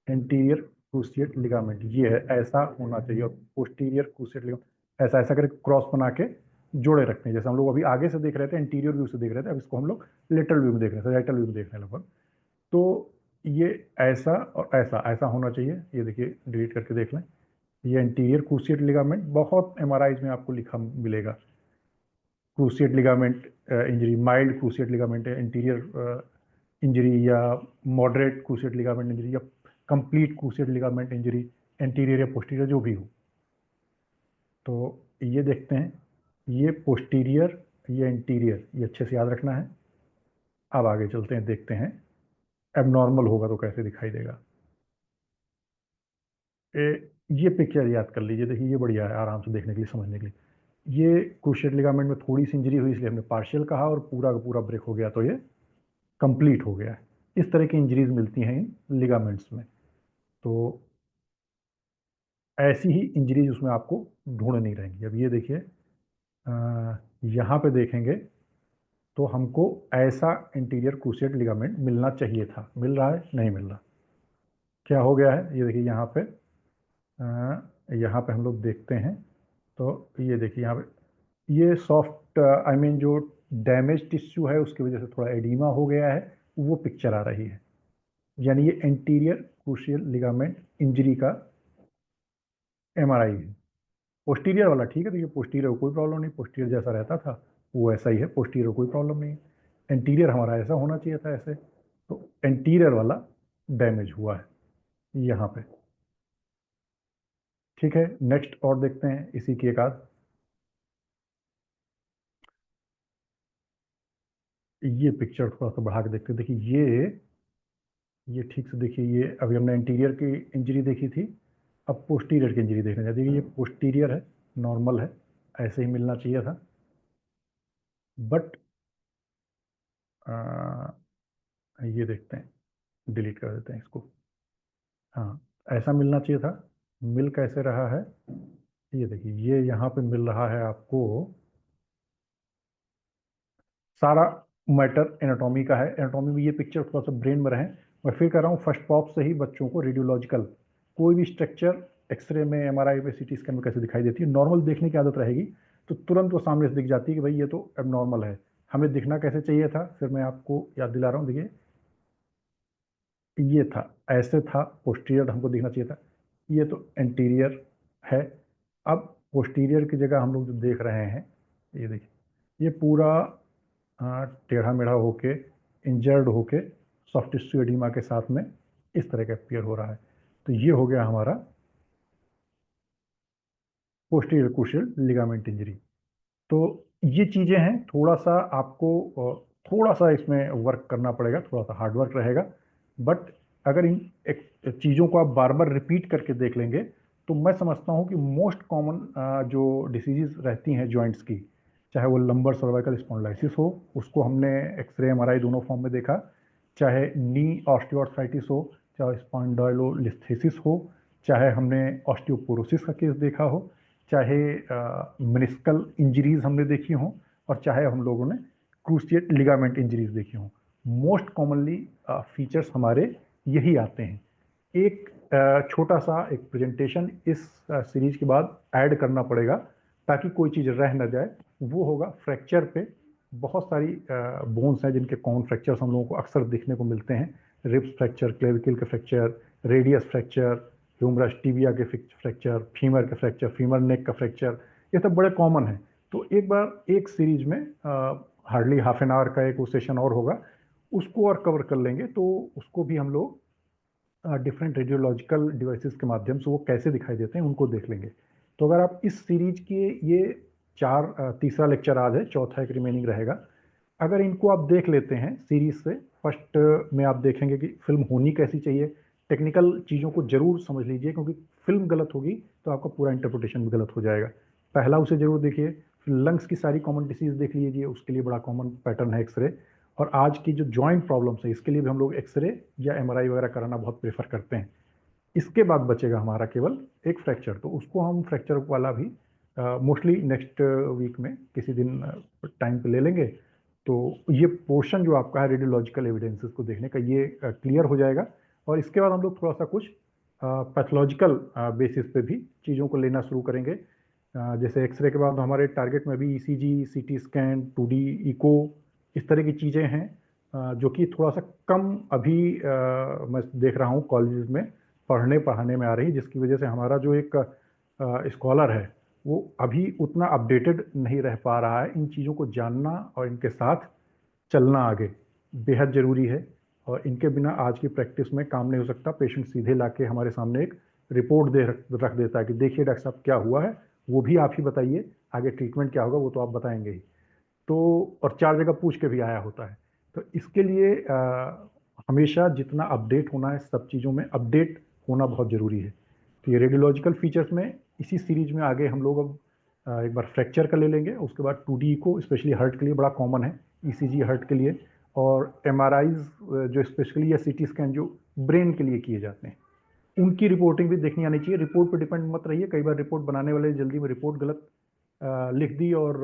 एंटीरियर क्रूसिएट लिगामेंट, ये है, ऐसा होना चाहिए। और पोस्टीरियर क्रूसिएट लिगामेंट ऐसा ऐसा करके क्रॉस बना के जोड़े रखते हैं, जैसे हम लोग अभी आगे से देख रहे थे, एंटीरियर व्यू से देख रहे थे, अब इसको हम लोग लेटरल व्यू में देख रहे हैं, सजाइटल व्यू में देख रहे हैं लगभग। तो ये ऐसा और ऐसा ऐसा होना चाहिए। ये देखिए, डिलीट करके देख लें, ये एंटीरियर क्रूसिएट लिगामेंट बहुत एमआरआईज में आपको लिखा मिलेगा। Cruciate ligament injury, mild cruciate ligament interior injury, या मॉडरेट क्रूसिएट लिगामेंट इंजरी, या complete cruciate ligament injury, anterior या पोस्टीरियर जो भी हो। तो ये देखते हैं, ये पोस्टीरियर, ये एंटीरियर, ये अच्छे से याद रखना है। अब आगे चलते हैं, देखते हैं एबनॉर्मल होगा तो कैसे दिखाई देगा। ये पिक्चर याद कर लीजिए, देखिए ये बढ़िया है आराम से देखने के लिए, समझने के लिए। ये क्रूशिएट लिगामेंट में थोड़ी सी इंजरी हुई, इसलिए हमने पार्शियल कहा, और पूरा का पूरा ब्रेक हो गया तो ये कंप्लीट हो गया है। इस तरह की इंजरीज मिलती हैं इन लिगामेंट्स में। तो ऐसी ही इंजरीज उसमें आपको ढूंढनी रहेंगी। अब ये देखिए, यहाँ पे देखेंगे तो हमको ऐसा इंटीरियर क्रूशिएट लिगामेंट मिलना चाहिए था, मिल रहा है नहीं मिल रहा, क्या हो गया है। ये देखिए यहाँ पे हम लोग देखते हैं, तो ये देखिए यहाँ पे ये सॉफ्ट, आई मीन जो डैमेज टिश्यू है उसकी वजह से थोड़ा एडीमा हो गया है, वो पिक्चर आ रही है। यानी ये एंटीरियर क्रूशियल लिगामेंट इंजरी का एमआरआई है। पोस्टीरियर वाला ठीक है, तो ये पोस्टीरियर को कोई प्रॉब्लम नहीं, पोस्टीरियर जैसा रहता था वो ऐसा ही है, पोस्टीरियर को कोई प्रॉब्लम नहीं है। एंटीरियर हमारा ऐसा होना चाहिए था, ऐसे। तो एंटीरियर वाला डैमेज हुआ है यहाँ पे। ठीक है, नेक्स्ट और देखते हैं इसी की एक आध। ये पिक्चर थोड़ा सा बढ़ा के देखते हैं। देखिए ये ठीक से देखिए, ये अभी हमने इंटीरियर की इंजरी देखी थी, अब पोस्टीरियर की इंजरी देखने जाते हैं। ये पोस्टीरियर है, नॉर्मल है, ऐसे ही मिलना चाहिए था। बट ये देखते हैं, डिलीट कर देते हैं इसको। हाँ, ऐसा मिलना चाहिए था। मिल कैसे रहा है, ये देखिए, ये यहाँ पे मिल रहा है आपको। सारा मैटर एनाटॉमी का है। एनाटॉमी में ये पिक्चर थोड़ा सा ब्रेन में रहे। मैं फिर कह रहा हूँ, फर्स्ट पॉप से ही बच्चों को रेडियोलॉजिकल कोई भी स्ट्रक्चर एक्सरे में, एमआरआई में, सीटी स्कैन में कैसे दिखाई देती है, नॉर्मल देखने की आदत रहेगी तो तुरंत वो सामने से दिख जाती है कि भाई ये तो एबनॉर्मल है। हमें दिखना कैसे चाहिए था, फिर मैं आपको याद दिला रहा हूँ। देखिए, ये था, ऐसे था, पोस्टीरियर हमको दिखना चाहिए था। ये तो एंटीरियर है। अब पोस्टीरियर की जगह हम लोग जो देख रहे हैं, ये देखिए, ये पूरा टेढ़ा मेढ़ा होके, इंजर्ड होके, सॉफ्ट टिश्यू एडिमा के साथ में इस तरह का अपीयर हो रहा है। तो ये हो गया हमारा पोस्टीरियर क्रूशियल लिगामेंट इंजरी। तो ये चीज़ें हैं, थोड़ा सा आपको थोड़ा सा इसमें वर्क करना पड़ेगा, थोड़ा सा हार्ड वर्क रहेगा। बट अगर इन चीज़ों को आप बार बार रिपीट करके देख लेंगे तो मैं समझता हूँ कि मोस्ट कॉमन जो डिसीजेज रहती हैं जॉइंट्स की, चाहे वो लंबर सर्वाइकल स्पॉन्डिलाइसिस हो, उसको हमने एक्सरे एमआरआई दोनों फॉर्म में देखा, चाहे नी ऑस्टियोआर्थराइटिस हो, चाहे स्पॉन्डाइलोलिस्थेसिस हो, चाहे हमने ऑस्टियोपोरोसिस का केस देखा हो, चाहे मिनिस्कल इंजरीज हमने देखी हों, और चाहे हम लोगों ने क्रूशिएट लिगामेंट इंजरीज देखी हों। मोस्ट कॉमनली फीचर्स हमारे यही आते हैं। एक छोटा सा एक प्रेजेंटेशन इस सीरीज के बाद ऐड करना पड़ेगा ताकि कोई चीज़ रह न जाए। वो होगा फ्रैक्चर पे। बहुत सारी बोन्स हैं जिनके कॉमन फ्रैक्चर्स हम लोगों को अक्सर देखने को मिलते हैं। रिब्स फ्रैक्चर, क्लेविकल के fracture, radius fracture, humerus tibia के फ्रैक्चर, फीमर के फ्रैक्चर, फीमर नेक का फ्रैक्चर, ये सब बड़े कॉमन हैं। तो एक बार एक सीरीज में हार्डली हाफ एन आवर का एक वो सेशन और होगा, उसको और कवर कर लेंगे। तो उसको भी हम लोग डिफरेंट रेडियोलॉजिकल डिवाइसेस के माध्यम से वो कैसे दिखाई देते हैं उनको देख लेंगे। तो अगर आप इस सीरीज के ये तीसरा लेक्चर आज है, चौथा एक रिमेनिंग रहेगा। अगर इनको आप देख लेते हैं सीरीज से, फर्स्ट में आप देखेंगे कि फिल्म होनी कैसी चाहिए। टेक्निकल चीज़ों को जरूर समझ लीजिए, क्योंकि फिल्म गलत होगी तो आपका पूरा इंटरप्रिटेशन भी गलत हो जाएगा। पहला उसे जरूर देखिए। फिर लंग्स की सारी कॉमन डिसीज देख लीजिए, उसके लिए बड़ा कॉमन पैटर्न है एक्सरे। और आज की जो जॉइंट प्रॉब्लम्स है, इसके लिए भी हम लोग एक्सरे या एमआरआई वगैरह कराना बहुत प्रेफर करते हैं। इसके बाद बचेगा हमारा केवल एक फ्रैक्चर, तो उसको हम फ्रैक्चर वाला भी मोस्टली नेक्स्ट वीक में किसी दिन टाइम पे ले लेंगे। तो ये पोर्शन जो आपका है रेडियोलॉजिकल एविडेंसेस को देखने का, ये क्लियर हो जाएगा। और इसके बाद हम लोग थोड़ा सा कुछ पैथोलॉजिकल बेसिस पे भी चीज़ों को लेना शुरू करेंगे। जैसे एक्सरे के बाद हमारे टारगेट में भी ECG, CT scan, 2D eco, इस तरह की चीज़ें हैं जो कि थोड़ा सा कम अभी मैं देख रहा हूँ कॉलेज में पढ़ने पढ़ाने में आ रही, जिसकी वजह से हमारा जो एक स्कॉलर है वो अभी उतना अपडेटेड नहीं रह पा रहा है। इन चीज़ों को जानना और इनके साथ चलना आगे बेहद ज़रूरी है। और इनके बिना आज की प्रैक्टिस में काम नहीं हो सकता। पेशेंट सीधे लाके हमारे सामने एक रिपोर्ट दे रख देता है कि देखिए डॉक्टर साहब क्या हुआ है, वो भी आप ही बताइए, आगे ट्रीटमेंट क्या होगा वो तो आप बताएंगे ही। तो और 4 जगह पूछ के भी आया होता है। तो इसके लिए हमेशा जितना अपडेट होना है, सब चीज़ों में अपडेट होना बहुत ज़रूरी है। तो ये रेडियोलॉजिकल फीचर्स में इसी सीरीज में आगे हम लोग अब एक बार फ्रैक्चर का ले लेंगे, उसके बाद 2D को, स्पेशली हार्ट के लिए बड़ा कॉमन है, ईसीजी हार्ट के लिए, और एमआरआईज जो स्पेशली या सीटी स्कैन जो ब्रेन के लिए किए जाते हैं, उनकी रिपोर्टिंग भी देखनी आनी चाहिए। रिपोर्ट पे डिपेंड मत रहिए, कई बार रिपोर्ट बनाने वाले जल्दी में रिपोर्ट गलत लिख दी और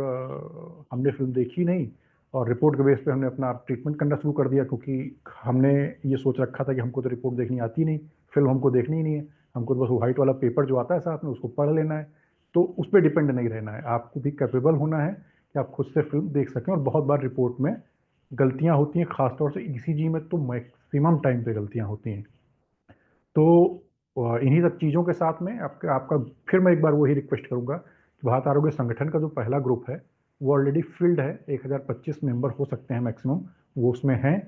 हमने फिल्म देखी नहीं, और रिपोर्ट के बेस पे हमने अपना ट्रीटमेंट करना शुरू कर दिया, क्योंकि हमने ये सोच रखा था कि हमको तो रिपोर्ट देखनी आती नहीं, फिल्म हमको देखनी ही नहीं है, हमको तो बस व्हाइट वाला पेपर जो आता है साथ में उसको पढ़ लेना है। तो उस पर डिपेंड नहीं रहना है, आपको भी कैपेबल होना है कि आप खुद से फिल्म देख सकें। और बहुत बार रिपोर्ट में गलतियां होती हैं, खासतौर से ईसीजी में तो मैक्सिमम टाइम पे गलतियां होती हैं। तो इन्हीं सब चीज़ों के साथ में आपका आपका फिर मैं एक बार वही रिक्वेस्ट करूंगा कि भारत आरोग्य संगठन का जो पहला ग्रुप है वो ऑलरेडी फिल्ड है, 1025 मेंबर हो सकते हैं मैक्सिमम, वो उसमें हैं।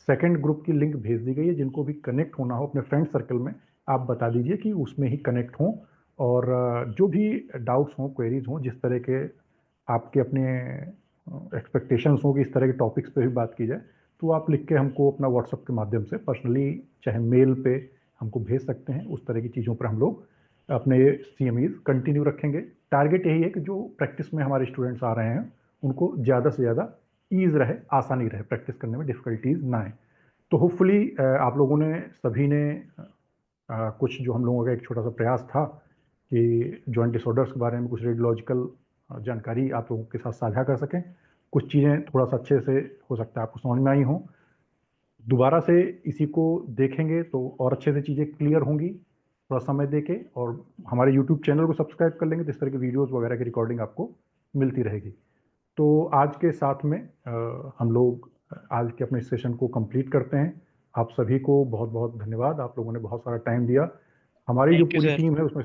सेकंड ग्रुप की लिंक भेज दी गई है, जिनको भी कनेक्ट होना हो अपने फ्रेंड सर्कल में आप बता दीजिए कि उसमें ही कनेक्ट हों। और जो भी डाउट्स हों, क्वेरीज हों, जिस तरह के आपके अपने एक्सपेक्टेशंस हों कि इस तरह के टॉपिक्स पे भी बात की जाए, तो आप लिख के हमको अपना व्हाट्सएप के माध्यम से पर्सनली, चाहे मेल पे हमको भेज सकते हैं। उस तरह की चीज़ों पर हम लोग अपने CMEs कंटिन्यू रखेंगे। टारगेट यही है कि जो प्रैक्टिस में हमारे स्टूडेंट्स आ रहे हैं उनको ज़्यादा से ज़्यादा ईज़ रहे, आसानी रहे, प्रैक्टिस करने में डिफ़िकल्टीज़ ना आए। तो होपफुली आप लोगों ने सभी ने कुछ जो हम लोगों का एक छोटा सा प्रयास था कि जॉइंट डिसऑर्डर्स के बारे में कुछ रेडियोलॉजिकल जानकारी आप लोगों के साथ साझा कर सकें। कुछ चीज़ें थोड़ा सा अच्छे से हो सकता है आपको समझ में आई हों। दोबारा से इसी को देखेंगे तो और अच्छे से चीज़ें क्लियर होंगी, थोड़ा समय देके, और हमारे यूट्यूब चैनल को सब्सक्राइब कर लेंगे तो इस तरह की वीडियोस वगैरह की रिकॉर्डिंग आपको मिलती रहेगी। तो आज के साथ में हम लोग आज के अपने सेशन को कंप्लीट करते हैं। आप सभी को बहुत बहुत धन्यवाद, आप लोगों ने बहुत सारा टाइम दिया। हमारी जो थैंक यू पूरी सर। टीम है उसमें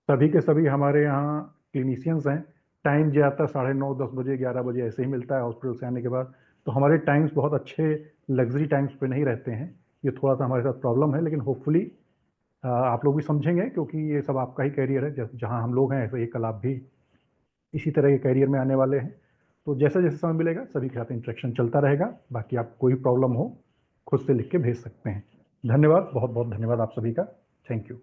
सभी के सभी हमारे यहाँ क्लिनिशियंस हैं। टाइम ज़्यादातर 9:30 10 बजे 11 बजे ऐसे ही मिलता है हॉस्पिटल से आने के बाद। तो हमारे टाइम्स बहुत अच्छे लग्जरी टाइम्स पे नहीं रहते हैं, ये थोड़ा सा हमारे साथ प्रॉब्लम है, लेकिन होपफुली आप लोग भी समझेंगे, क्योंकि ये सब आपका ही कैरियर है। जहाँ हम लोग हैं ऐसे ही कल आप भी इसी तरह के कैरियर में आने वाले हैं। तो जैसे जैसे समय मिलेगा सभी के साथ इंटरेक्शन चलता रहेगा। बाकी आप कोई प्रॉब्लम हो खुद से लिख के भेज सकते हैं। धन्यवाद, बहुत बहुत धन्यवाद आप सभी का। Thank you.